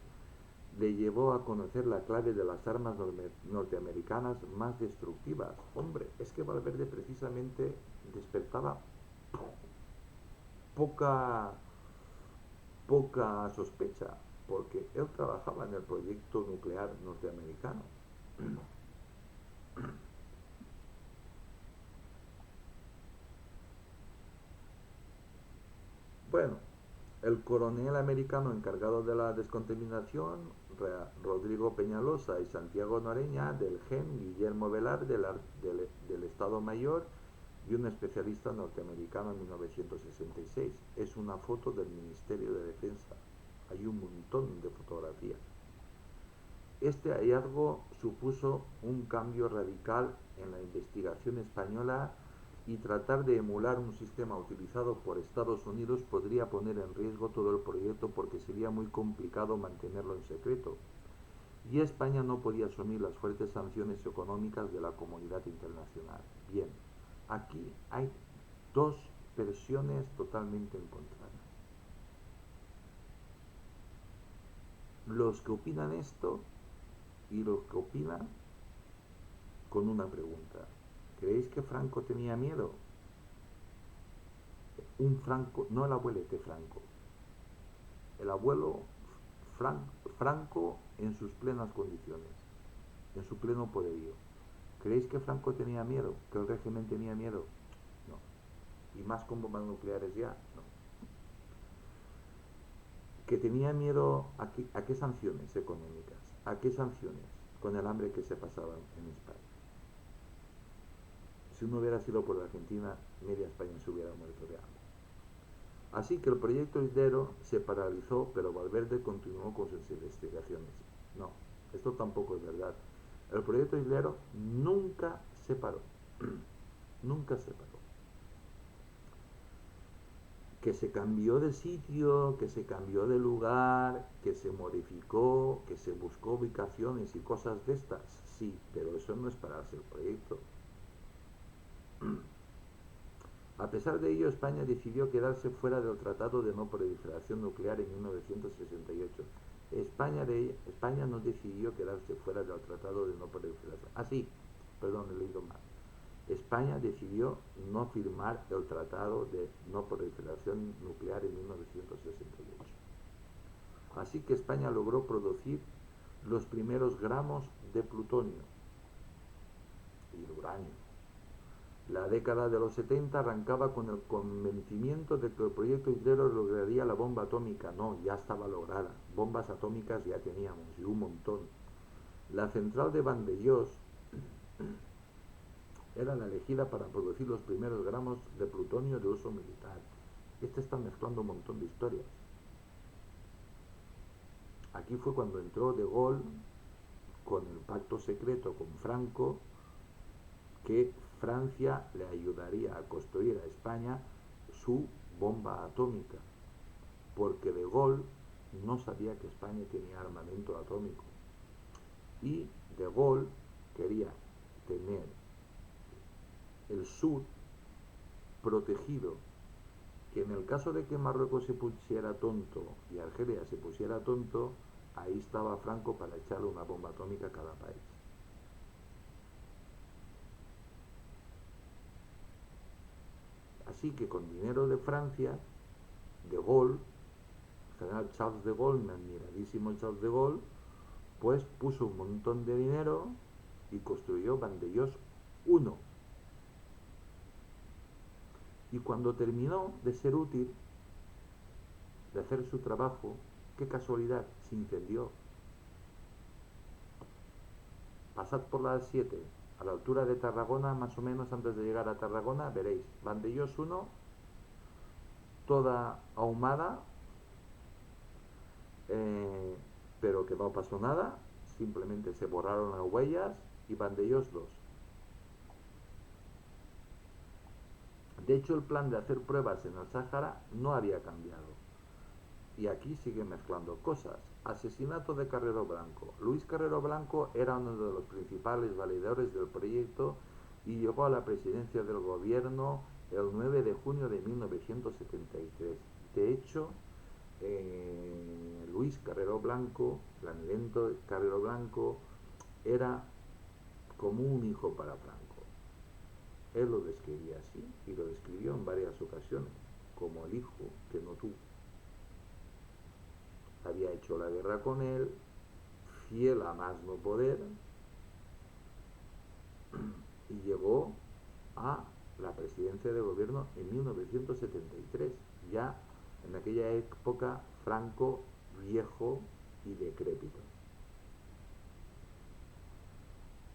le llevó a conocer la clave de las armas norteamericanas más destructivas. Hombre, es que Valverde precisamente despertaba poca sospecha, porque él trabajaba en el proyecto nuclear norteamericano. Bueno, el coronel americano encargado de la descontaminación, Rodrigo Peñalosa, y Santiago Noreña, del GEN, Guillermo Velar, del Estado Mayor, y un especialista norteamericano en 1966. Es una foto del Ministerio de Defensa. Hay un montón de fotografías. Este hallazgo supuso un cambio radical en la investigación española y tratar de emular un sistema utilizado por Estados Unidos podría poner en riesgo todo el proyecto porque sería muy complicado mantenerlo en secreto. Y España no podía asumir las fuertes sanciones económicas de la comunidad internacional. Bien, aquí hay dos versiones totalmente encontradas. Los que opinan esto y los que opinan con una pregunta. ¿Creéis que Franco tenía miedo? Un Franco, no el abuelete Franco, el abuelo Franco en sus plenas condiciones, en su pleno poderío. ¿Creéis que Franco tenía miedo? ¿Que el régimen tenía miedo? No. ¿Y más con bombas nucleares ya? No. ¿Que tenía miedo a qué sanciones económicas? ¿A qué sanciones? Con el hambre que se pasaba en España. Si no hubiera sido por la Argentina, media España se hubiera muerto de hambre. Así que el proyecto Islero se paralizó, pero Valverde continuó con sus investigaciones. No, esto tampoco es verdad. El proyecto Islero nunca se paró. Nunca se paró. Que se cambió de sitio, que se cambió de lugar, que se modificó, que se buscó ubicaciones y cosas de estas, sí, pero eso no es pararse el proyecto. A pesar de ello, España decidió quedarse fuera del Tratado de No Proliferación Nuclear en 1968. España no decidió quedarse fuera del Tratado de No Proliferación. Ah, sí, perdón, he leído mal. España decidió no firmar el Tratado de No Proliferación Nuclear en 1968. Así que España logró producir los primeros gramos de plutonio y de uranio. La década de los 70 arrancaba con el convencimiento de que el proyecto Islero lograría la bomba atómica. No, ya estaba lograda. Bombas atómicas ya teníamos, y un montón. La central de Vandellós era la elegida para producir los primeros gramos de plutonio de uso militar. Este está mezclando un montón de historias. Aquí fue cuando entró De Gaulle con el pacto secreto con Franco, que Francia le ayudaría a construir a España su bomba atómica, porque De Gaulle no sabía que España tenía armamento atómico. Y De Gaulle quería tener el sur protegido, que en el caso de que Marruecos se pusiera tonto y Argelia se pusiera tonto, ahí estaba Franco para echarle una bomba atómica a cada país. Así que con dinero de Francia, De Gaulle, el general Charles de Gaulle, mi admiradísimo Charles de Gaulle, pues puso un montón de dinero y construyó Vandellós 1. Y cuando terminó de ser útil, de hacer su trabajo, qué casualidad, se incendió. Pasad por las 7, a la altura de Tarragona, más o menos antes de llegar a Tarragona, veréis, Vandellós 1, toda ahumada, pero que no pasó nada, simplemente se borraron las huellas, y Vandellós 2. De hecho, el plan de hacer pruebas en el Sáhara no había cambiado. Y aquí sigue mezclando cosas. Asesinato de Carrero Blanco. Luis Carrero Blanco era uno de los principales validadores del proyecto y llegó a la presidencia del gobierno el 9 de junio de 1973. De hecho, Luis Carrero Blanco, el almirante Carrero Blanco, era como un hijo para Franco. Él lo describía así y lo describió en varias ocasiones, como el hijo que no tuvo. Había hecho la guerra con él, fiel a más no poder, y llegó a la presidencia de gobierno en 1973, ya en aquella época Franco viejo y decrépito.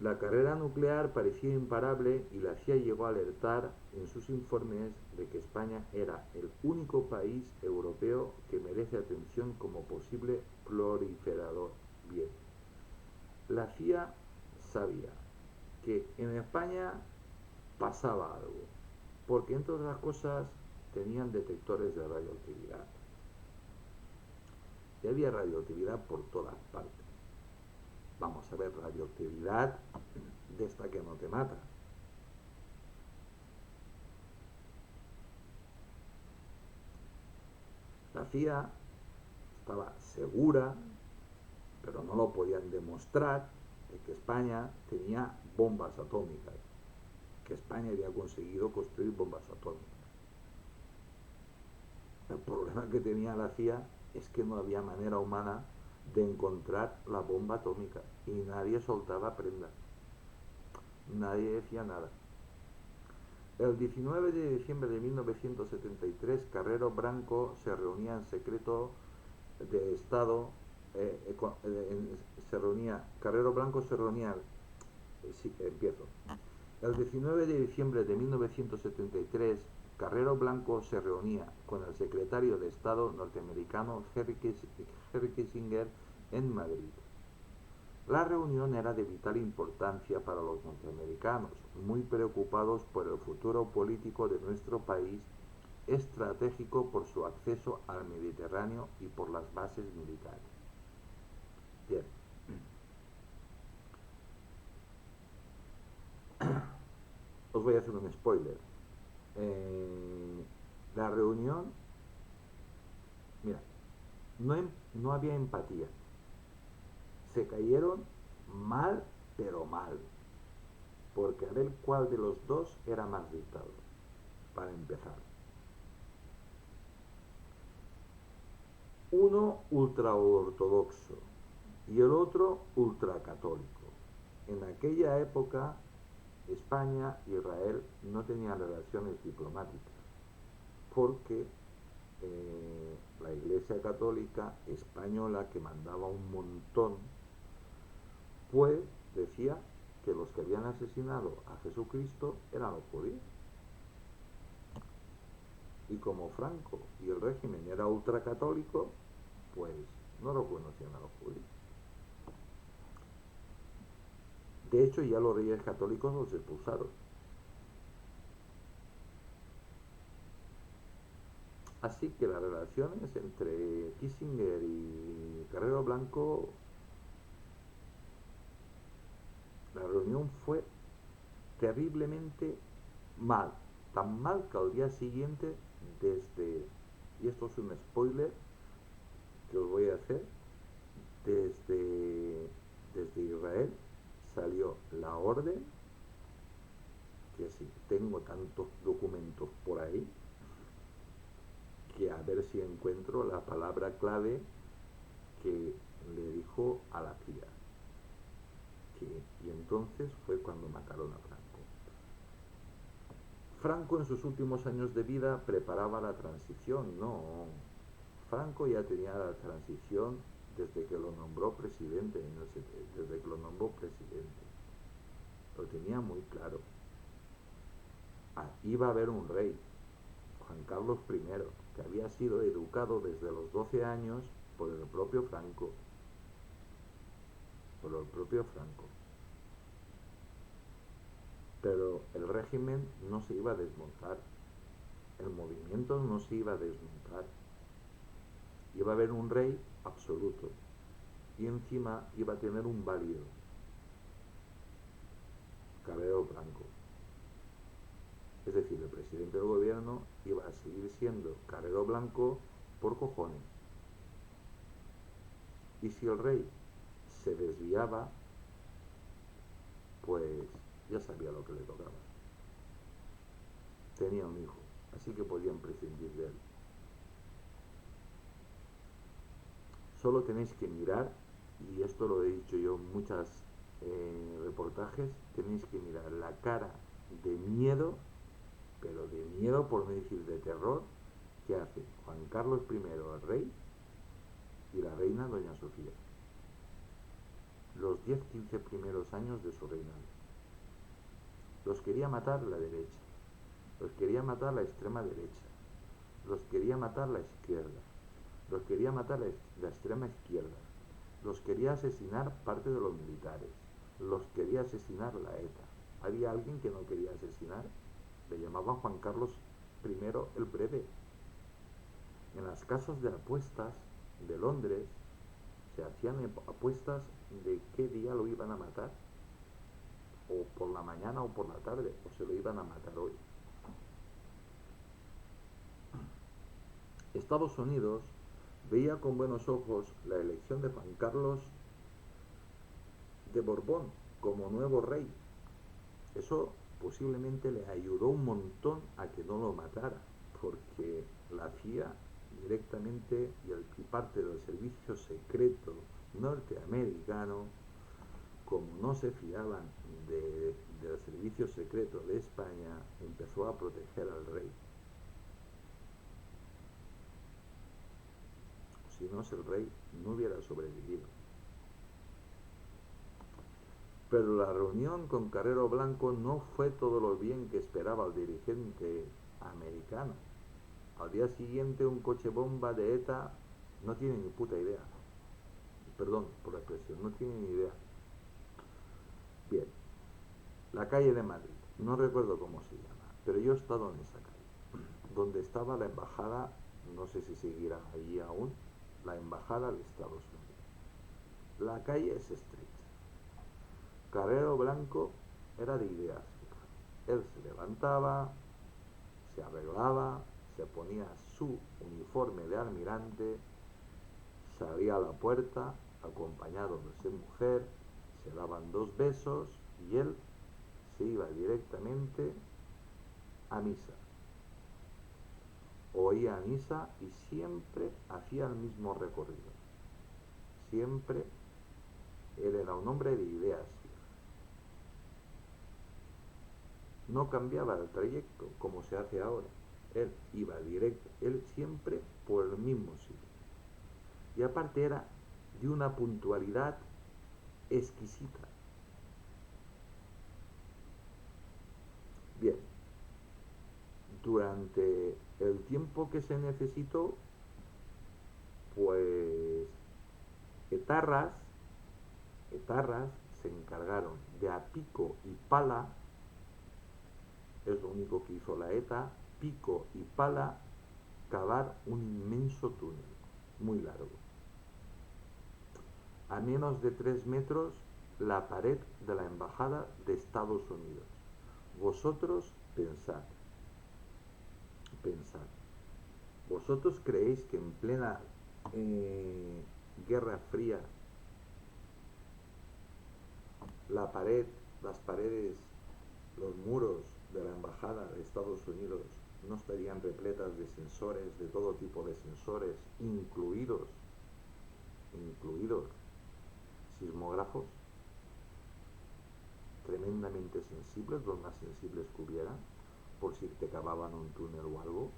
La carrera nuclear parecía imparable y la CIA llegó a alertar en sus informes de que España era el único país europeo que merece atención como posible proliferador. Bien, la CIA sabía que en España pasaba algo, porque entre otras cosas tenían detectores de radioactividad. Y había radioactividad por todas partes. Vamos a ver, radioactividad de esta que no te mata. La CIA estaba segura, pero no lo podían demostrar, de que España tenía bombas atómicas, que España había conseguido construir bombas atómicas. El problema que tenía la CIA es que no había manera humana de encontrar la bomba atómica y nadie soltaba prenda, nadie decía nada. El 19 de diciembre de 1973, Carrero Blanco se reunía en secreto de Estado, Carrero Blanco se reunía, sí, empiezo. El 19 de diciembre de 1973, Carrero Blanco se reunía con el secretario de Estado norteamericano Henry Kissinger en Madrid. La reunión era de vital importancia para los norteamericanos, muy preocupados por el futuro político de nuestro país, estratégico por su acceso al Mediterráneo y por las bases militares. Bien, os voy a hacer un spoiler. La reunión, mira, no había empatía. Se cayeron mal, pero mal. Porque a ver cuál de los dos era más dictador, para empezar. Uno ultraortodoxo y el otro ultracatólico. En aquella época, España y Israel no tenían relaciones diplomáticas porque la Iglesia Católica española, que mandaba un montón, pues decía que los que habían asesinado a Jesucristo eran los judíos. Y como Franco y el régimen era ultracatólico, pues no lo conocían a los judíos. De hecho, ya los reyes católicos los expulsaron. Así que las relaciones entre Kissinger y Carrero Blanco, la reunión fue terriblemente mal. Tan mal que al día siguiente, y esto es un spoiler que os voy a hacer, desde Israel salió la orden, que si tengo tantos documentos por ahí, que a ver si encuentro la palabra clave que le dijo a la CIA. Y entonces fue cuando mataron a Franco. Franco en sus últimos años de vida preparaba la transición, no. Franco ya tenía la transición desde que lo nombró presidente, desde que lo nombró presidente. Lo tenía muy claro. Iba a haber un rey, Juan Carlos I, que había sido educado desde los 12 años por el propio Franco. Pero el régimen no se iba a desmontar, el movimiento no se iba a desmontar. Iba a haber un rey absoluto y encima iba a tener un válido, Carrero Blanco. Es decir, el presidente del gobierno iba a seguir siendo Carrero Blanco por cojones. Y si el rey se desviaba, pues ya sabía lo que le tocaba. Tenía un hijo, así que podían prescindir de él. Solo tenéis que mirar, y esto lo he dicho yo en muchos reportajes, tenéis que mirar la cara de miedo, pero de miedo por no decir de terror, que hace Juan Carlos I, el rey, y la reina Doña Sofía. los 10-15 primeros años de su reinado. Los quería matar la derecha, los quería matar la extrema derecha, los quería matar la izquierda, los quería matar la extrema izquierda, los quería asesinar parte de los militares, los quería asesinar la ETA. ¿Había alguien que no quería asesinar? Le llamaban Juan Carlos I el Breve. En las casas de apuestas de Londres se hacían apuestas de qué día lo iban a matar, o por la mañana o por la tarde, o se lo iban a matar hoy. Estados Unidos veía con buenos ojos la elección de Juan Carlos de Borbón como nuevo rey. Eso posiblemente le ayudó un montón a que no lo matara, porque la CIA directamente y parte del servicio secreto norteamericano, como no se fiaban del servicio secreto de España, empezó a proteger al rey. Si no, el rey no hubiera sobrevivido. Pero la reunión con Carrero Blanco no fue todo lo bien que esperaba el dirigente americano. Al día siguiente un coche bomba de ETA no tiene ni puta idea. Perdón por la expresión, no tiene ni idea. Bien, la calle de Madrid, no recuerdo cómo se llama, pero yo he estado en esa calle, donde estaba la embajada, no sé si seguirá allí aún, la embajada de Estados Unidos. La calle es estrecha. Carrero Blanco era de ideas. Él se levantaba, se arreglaba, se ponía su uniforme de almirante, salía a la puerta acompañado de su mujer, se daban 2 besos y él se iba directamente a misa. Oía misa y siempre hacía el mismo recorrido. Siempre él era un hombre de ideas. No cambiaba el trayecto como se hace ahora. Él iba directo, él siempre por el mismo sitio. Y aparte era de una puntualidad exquisita. Bien, durante el tiempo que se necesitó, pues etarras se encargaron de a pico y pala, es lo único que hizo la ETA, pico y pala, cavar un inmenso túnel, muy largo. A menos de 3 metros la pared de la embajada de Estados Unidos. Vosotros pensad, ¿vosotros creéis que en plena Guerra Fría las paredes, los muros de la embajada de Estados Unidos no estarían repletas de sensores, de todo tipo de sensores, incluidos sismógrafos tremendamente sensibles, los más sensibles que hubiera, por si te cavaban un túnel o algo,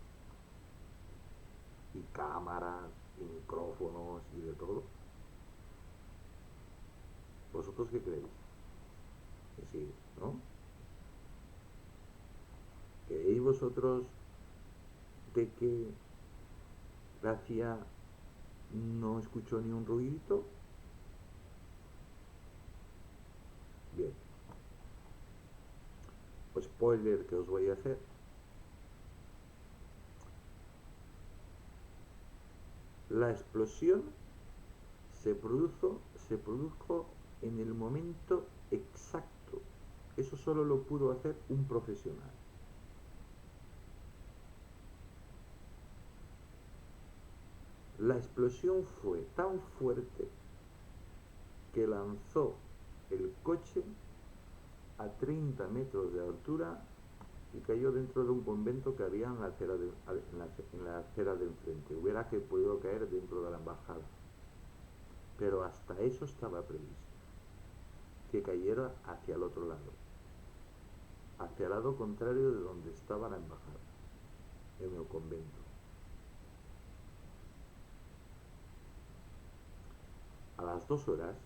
y cámaras, y micrófonos, y de todo? ¿Vosotros qué creéis? Que sí, ¿no? ¿Creéis vosotros de que la CIA no escuchó ni un ruidito? Bien. Spoiler que os voy a hacer. La explosión se produjo en el momento exacto. Eso solo lo pudo hacer un profesional. La explosión fue tan fuerte que lanzó el coche a 30 metros de altura y cayó dentro de un convento que había en la acera de enfrente. Hubiera que podido caer dentro de la embajada. Pero hasta eso estaba previsto, que cayera hacia el otro lado, hacia el lado contrario de donde estaba la embajada, en el convento. A las 2 horas,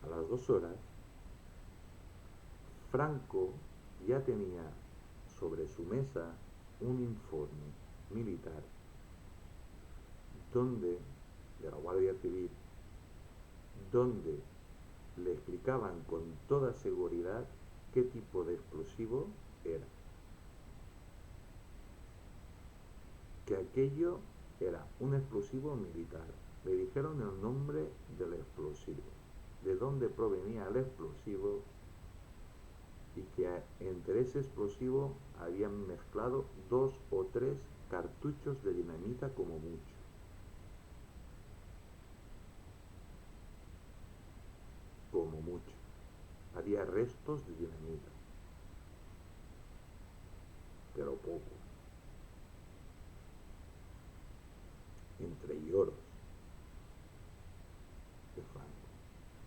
A las 2 horas, Franco ya tenía sobre su mesa un informe militar donde, de la Guardia Civil, donde le explicaban con toda seguridad qué tipo de explosivo era. Que aquello era un explosivo militar. Le dijeron el nombre del explosivo, de dónde provenía el explosivo y que entre ese explosivo habían mezclado 2 o 3 cartuchos de dinamita como mucho. Como mucho. Había restos de dinamita, pero poco. Entre lloros de Franco.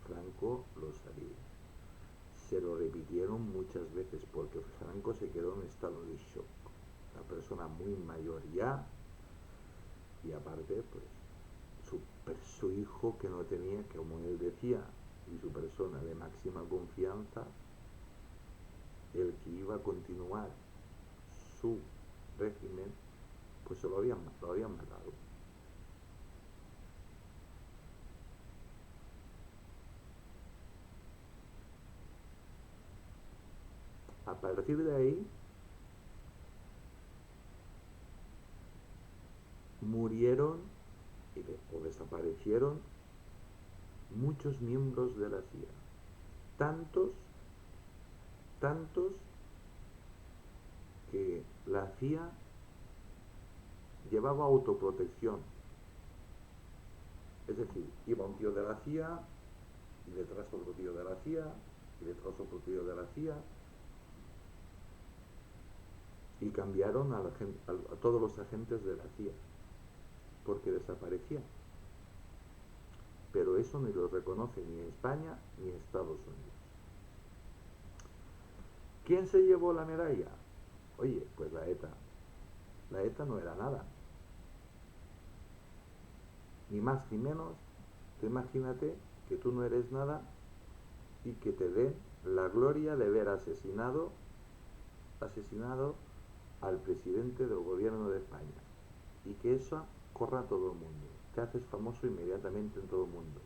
Franco lo sabía. Se lo repitieron muchas veces porque Franco se quedó en estado de shock. Una persona muy mayor ya, y aparte pues su hijo que no tenía, que como él decía, y su persona de máxima confianza, el que iba a continuar su régimen, pues lo habían matado. A partir de ahí murieron o desaparecieron muchos miembros de la CIA. Tantos, tantos que la CIA llevaba autoprotección. Es decir, iba un tío de la CIA y detrás otro tío de la CIA y detrás otro tío de la CIA y cambiaron a todos los agentes de la CIA porque desaparecían. Pero eso ni lo reconoce ni España ni Estados Unidos. ¿Quién se llevó la medalla? Oye, pues la ETA. La ETA no era nada. Ni más ni menos. Tú imagínate que tú no eres nada y que te den la gloria de haber asesinado al presidente del gobierno de España y que eso corra a todo el mundo. Te haces famoso inmediatamente en todo el mundo.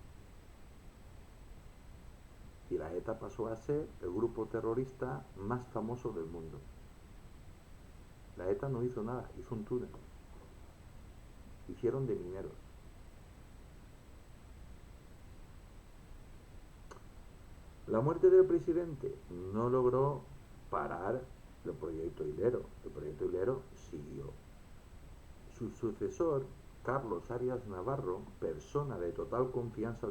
Y la ETA pasó a ser el grupo terrorista más famoso del mundo. La ETA no hizo nada, hizo un túnel. Hicieron de mineros. La muerte del presidente no logró parar el proyecto Hilero. El proyecto Hilero siguió. Su sucesor, Carlos Arias Navarro, persona de total confianza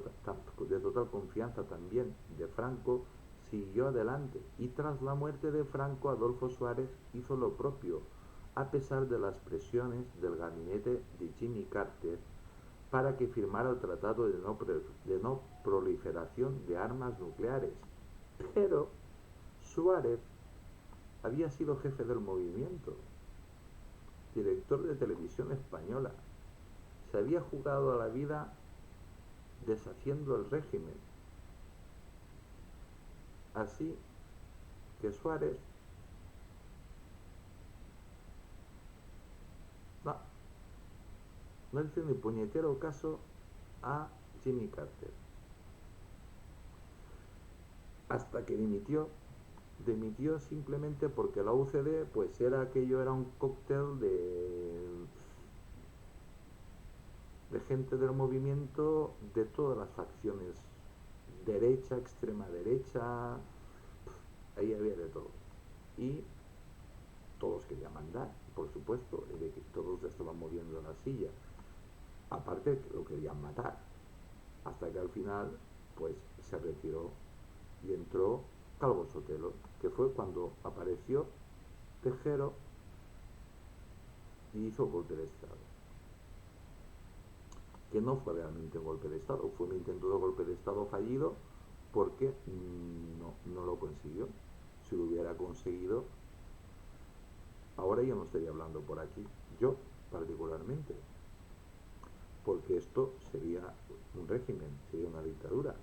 también de Franco, siguió adelante y tras la muerte de Franco, Adolfo Suárez hizo lo propio, a pesar de las presiones del gabinete de Jimmy Carter para que firmara el tratado de no proliferación de armas nucleares. Pero Suárez había sido jefe del movimiento, director de televisión española, se había jugado a la vida deshaciendo el régimen. Así que Suárez no hizo ni puñetero caso a Jimmy Carter. Hasta que dimitió simplemente porque la UCD pues era un cóctel de gente del movimiento de todas las facciones, derecha, extrema derecha, ahí había de todo. Y todos querían mandar, por supuesto, de que todos estaban moviendo la silla. Aparte que lo querían matar. Hasta que al final, pues se retiró y entró Calvo Sotelo, que fue cuando apareció Tejero y hizo golpe de Estado. Que no fue realmente un golpe de Estado, fue un intento de golpe de Estado fallido porque no lo consiguió. Si lo hubiera conseguido, ahora yo no estaría hablando por aquí, yo particularmente, porque esto sería un régimen, sería una dictadura.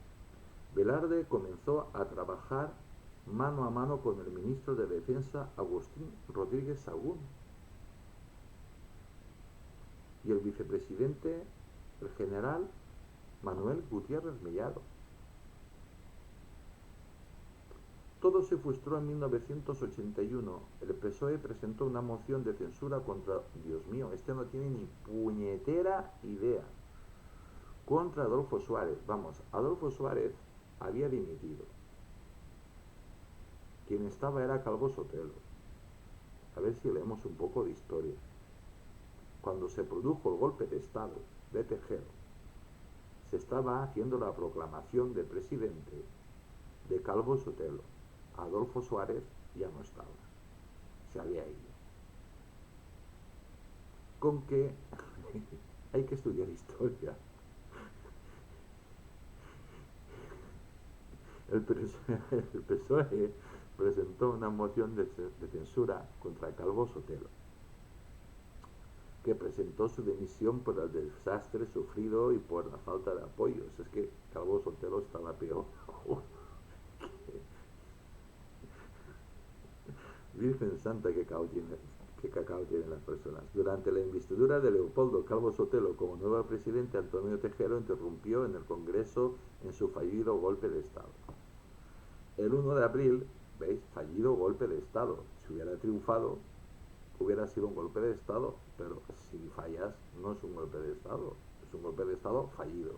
Velarde comenzó a trabajar mano a mano con el ministro de Defensa Agustín Rodríguez Sagún y el vicepresidente, el general Manuel Gutiérrez Mellado. Todo se frustró en 1981. El PSOE presentó una moción de censura contra, Dios mío, este no tiene ni puñetera idea, contra Adolfo Suárez. Vamos, Adolfo Suárez había dimitido. Quien estaba era Calvo Sotelo. A ver si leemos un poco de historia. Cuando se produjo el golpe de Estado de Tejero, se estaba haciendo la proclamación de presidente de Calvo Sotelo. Adolfo Suárez ya no estaba, se había ido. Con que hay que estudiar historia. El PSOE presentó una moción de censura contra Calvo Sotelo, que presentó su dimisión por el desastre sufrido y por la falta de apoyos. Es que Calvo Sotelo estaba peor. Virgen Santa, que cacao tienen las personas. Durante la investidura de Leopoldo Calvo Sotelo como nuevo presidente, Antonio Tejero interrumpió en el Congreso en su fallido golpe de Estado. El 1 de abril, ¿veis? Fallido golpe de Estado. Si hubiera triunfado, hubiera sido un golpe de Estado, pero si fallas, no es un golpe de Estado, es un golpe de Estado fallido.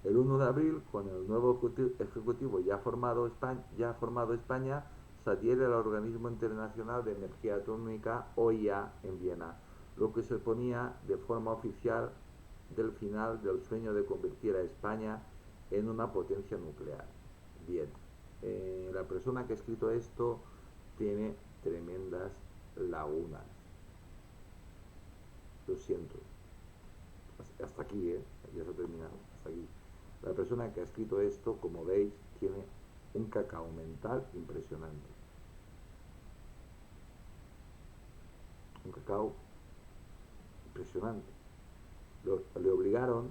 El 1 de abril, con el nuevo ejecutivo ya formado España, se adhiere al Organismo Internacional de Energía Atómica, OIA, en Viena, lo que se ponía de forma oficial del final del sueño de convertir a España en una potencia nuclear. Bien, la persona que ha escrito esto tiene tremendas lagunas. Lo siento. Hasta aquí, ya se ha terminado. Hasta aquí. La persona que ha escrito esto, como veis, tiene un cacao mental impresionante. Un cacao impresionante. Le obligaron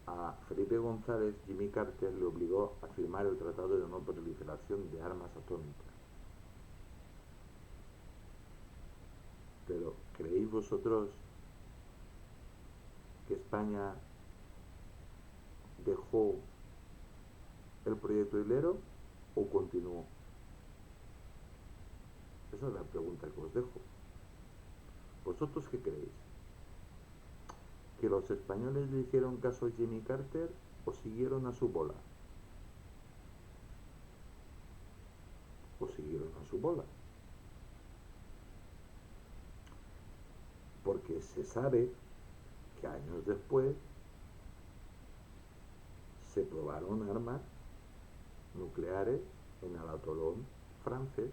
a Felipe González, Jimmy Carter le obligó a firmar el Tratado de No Proliferación de Armas Atómicas. Pero, ¿creéis vosotros que España dejó el proyecto hilero o continuó? Esa es la pregunta que os dejo. ¿Vosotros qué creéis? ¿Que los españoles le hicieron caso a Jimmy Carter o siguieron a su bola? ¿O siguieron a su bola? Porque se sabe que años después se probaron armas nucleares en el atolón francesa,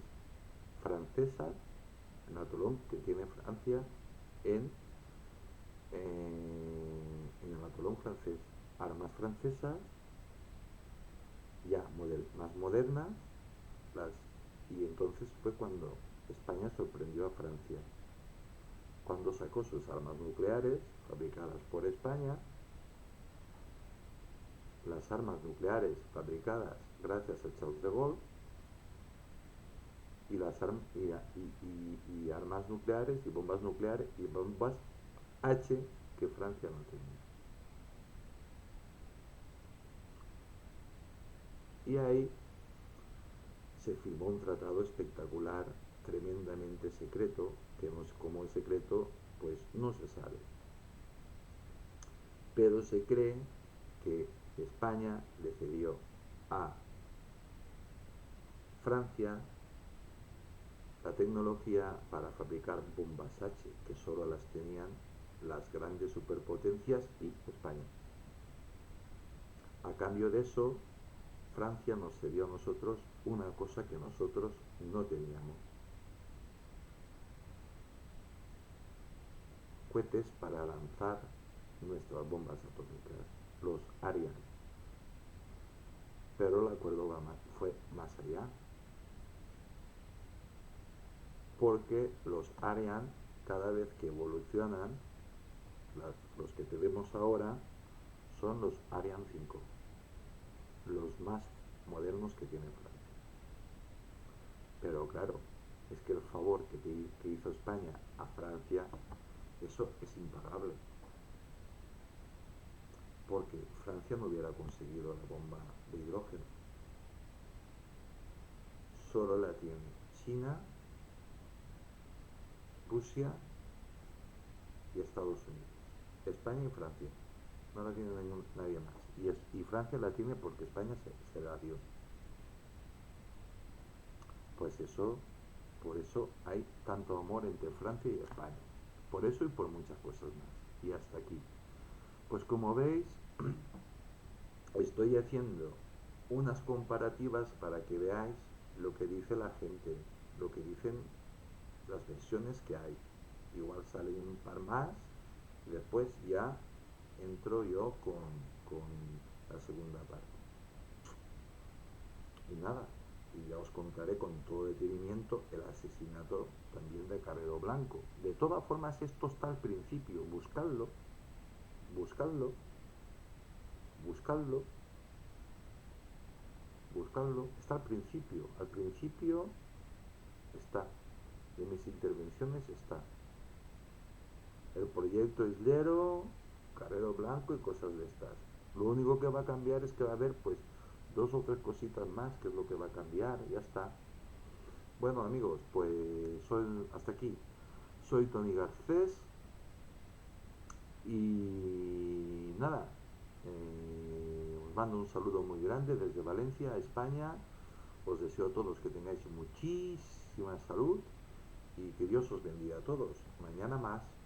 en el atolón que tiene Francia en el atolón francés, armas francesas ya más modernas, y entonces fue cuando España sorprendió a Francia, cuando sacó sus armas nucleares fabricadas por España. Las armas nucleares fabricadas gracias a Charles de Gaulle y armas nucleares y bombas nucleares y bombas H que Francia no tenía. Y ahí se firmó un tratado espectacular, tremendamente secreto, que no es como es secreto, pues no se sabe. Pero se cree que España le cedió a Francia la tecnología para fabricar bombas H, que solo las tenían las grandes superpotencias y España. A cambio de eso, Francia nos cedió a nosotros una cosa que nosotros no teníamos: cohetes para lanzar nuestras bombas atómicas, los Ariane. Pero el acuerdo fue más allá, porque los Ariane, cada vez que evolucionan, los que tenemos ahora son los Ariane 5, los más modernos que tiene Francia. Pero claro, es que el favor que hizo España a Francia, eso es impagable. Porque Francia no hubiera conseguido la bomba de hidrógeno. Solo la tiene China, Rusia y Estados Unidos. España y Francia. No la tiene nadie más. Y Francia la tiene porque España se la dio. Pues eso, por eso hay tanto amor entre Francia y España. Por eso y por muchas cosas más. Y hasta aquí. Pues como veis, estoy haciendo unas comparativas para que veáis lo que dice la gente, lo que dicen las versiones que hay. Igual salen un par más y después ya entro yo con la segunda parte. Y nada, y ya os contaré con todo detenimiento el asesinato también de Carrero Blanco. De todas formas, esto está al principio, buscadlo, buscadlo, buscadlo, buscadlo, está al principio está, de mis intervenciones está el proyecto Islero, Carrero Blanco y cosas de estas. Lo único que va a cambiar es que va a haber pues dos o tres cositas más, que es lo que va a cambiar, ya está. Bueno amigos, pues hasta aquí. Soy Tony Garcés y nada, os mando un saludo muy grande desde Valencia, España. Os deseo a todos que tengáis muchísima salud y que Dios os bendiga a todos. Mañana más.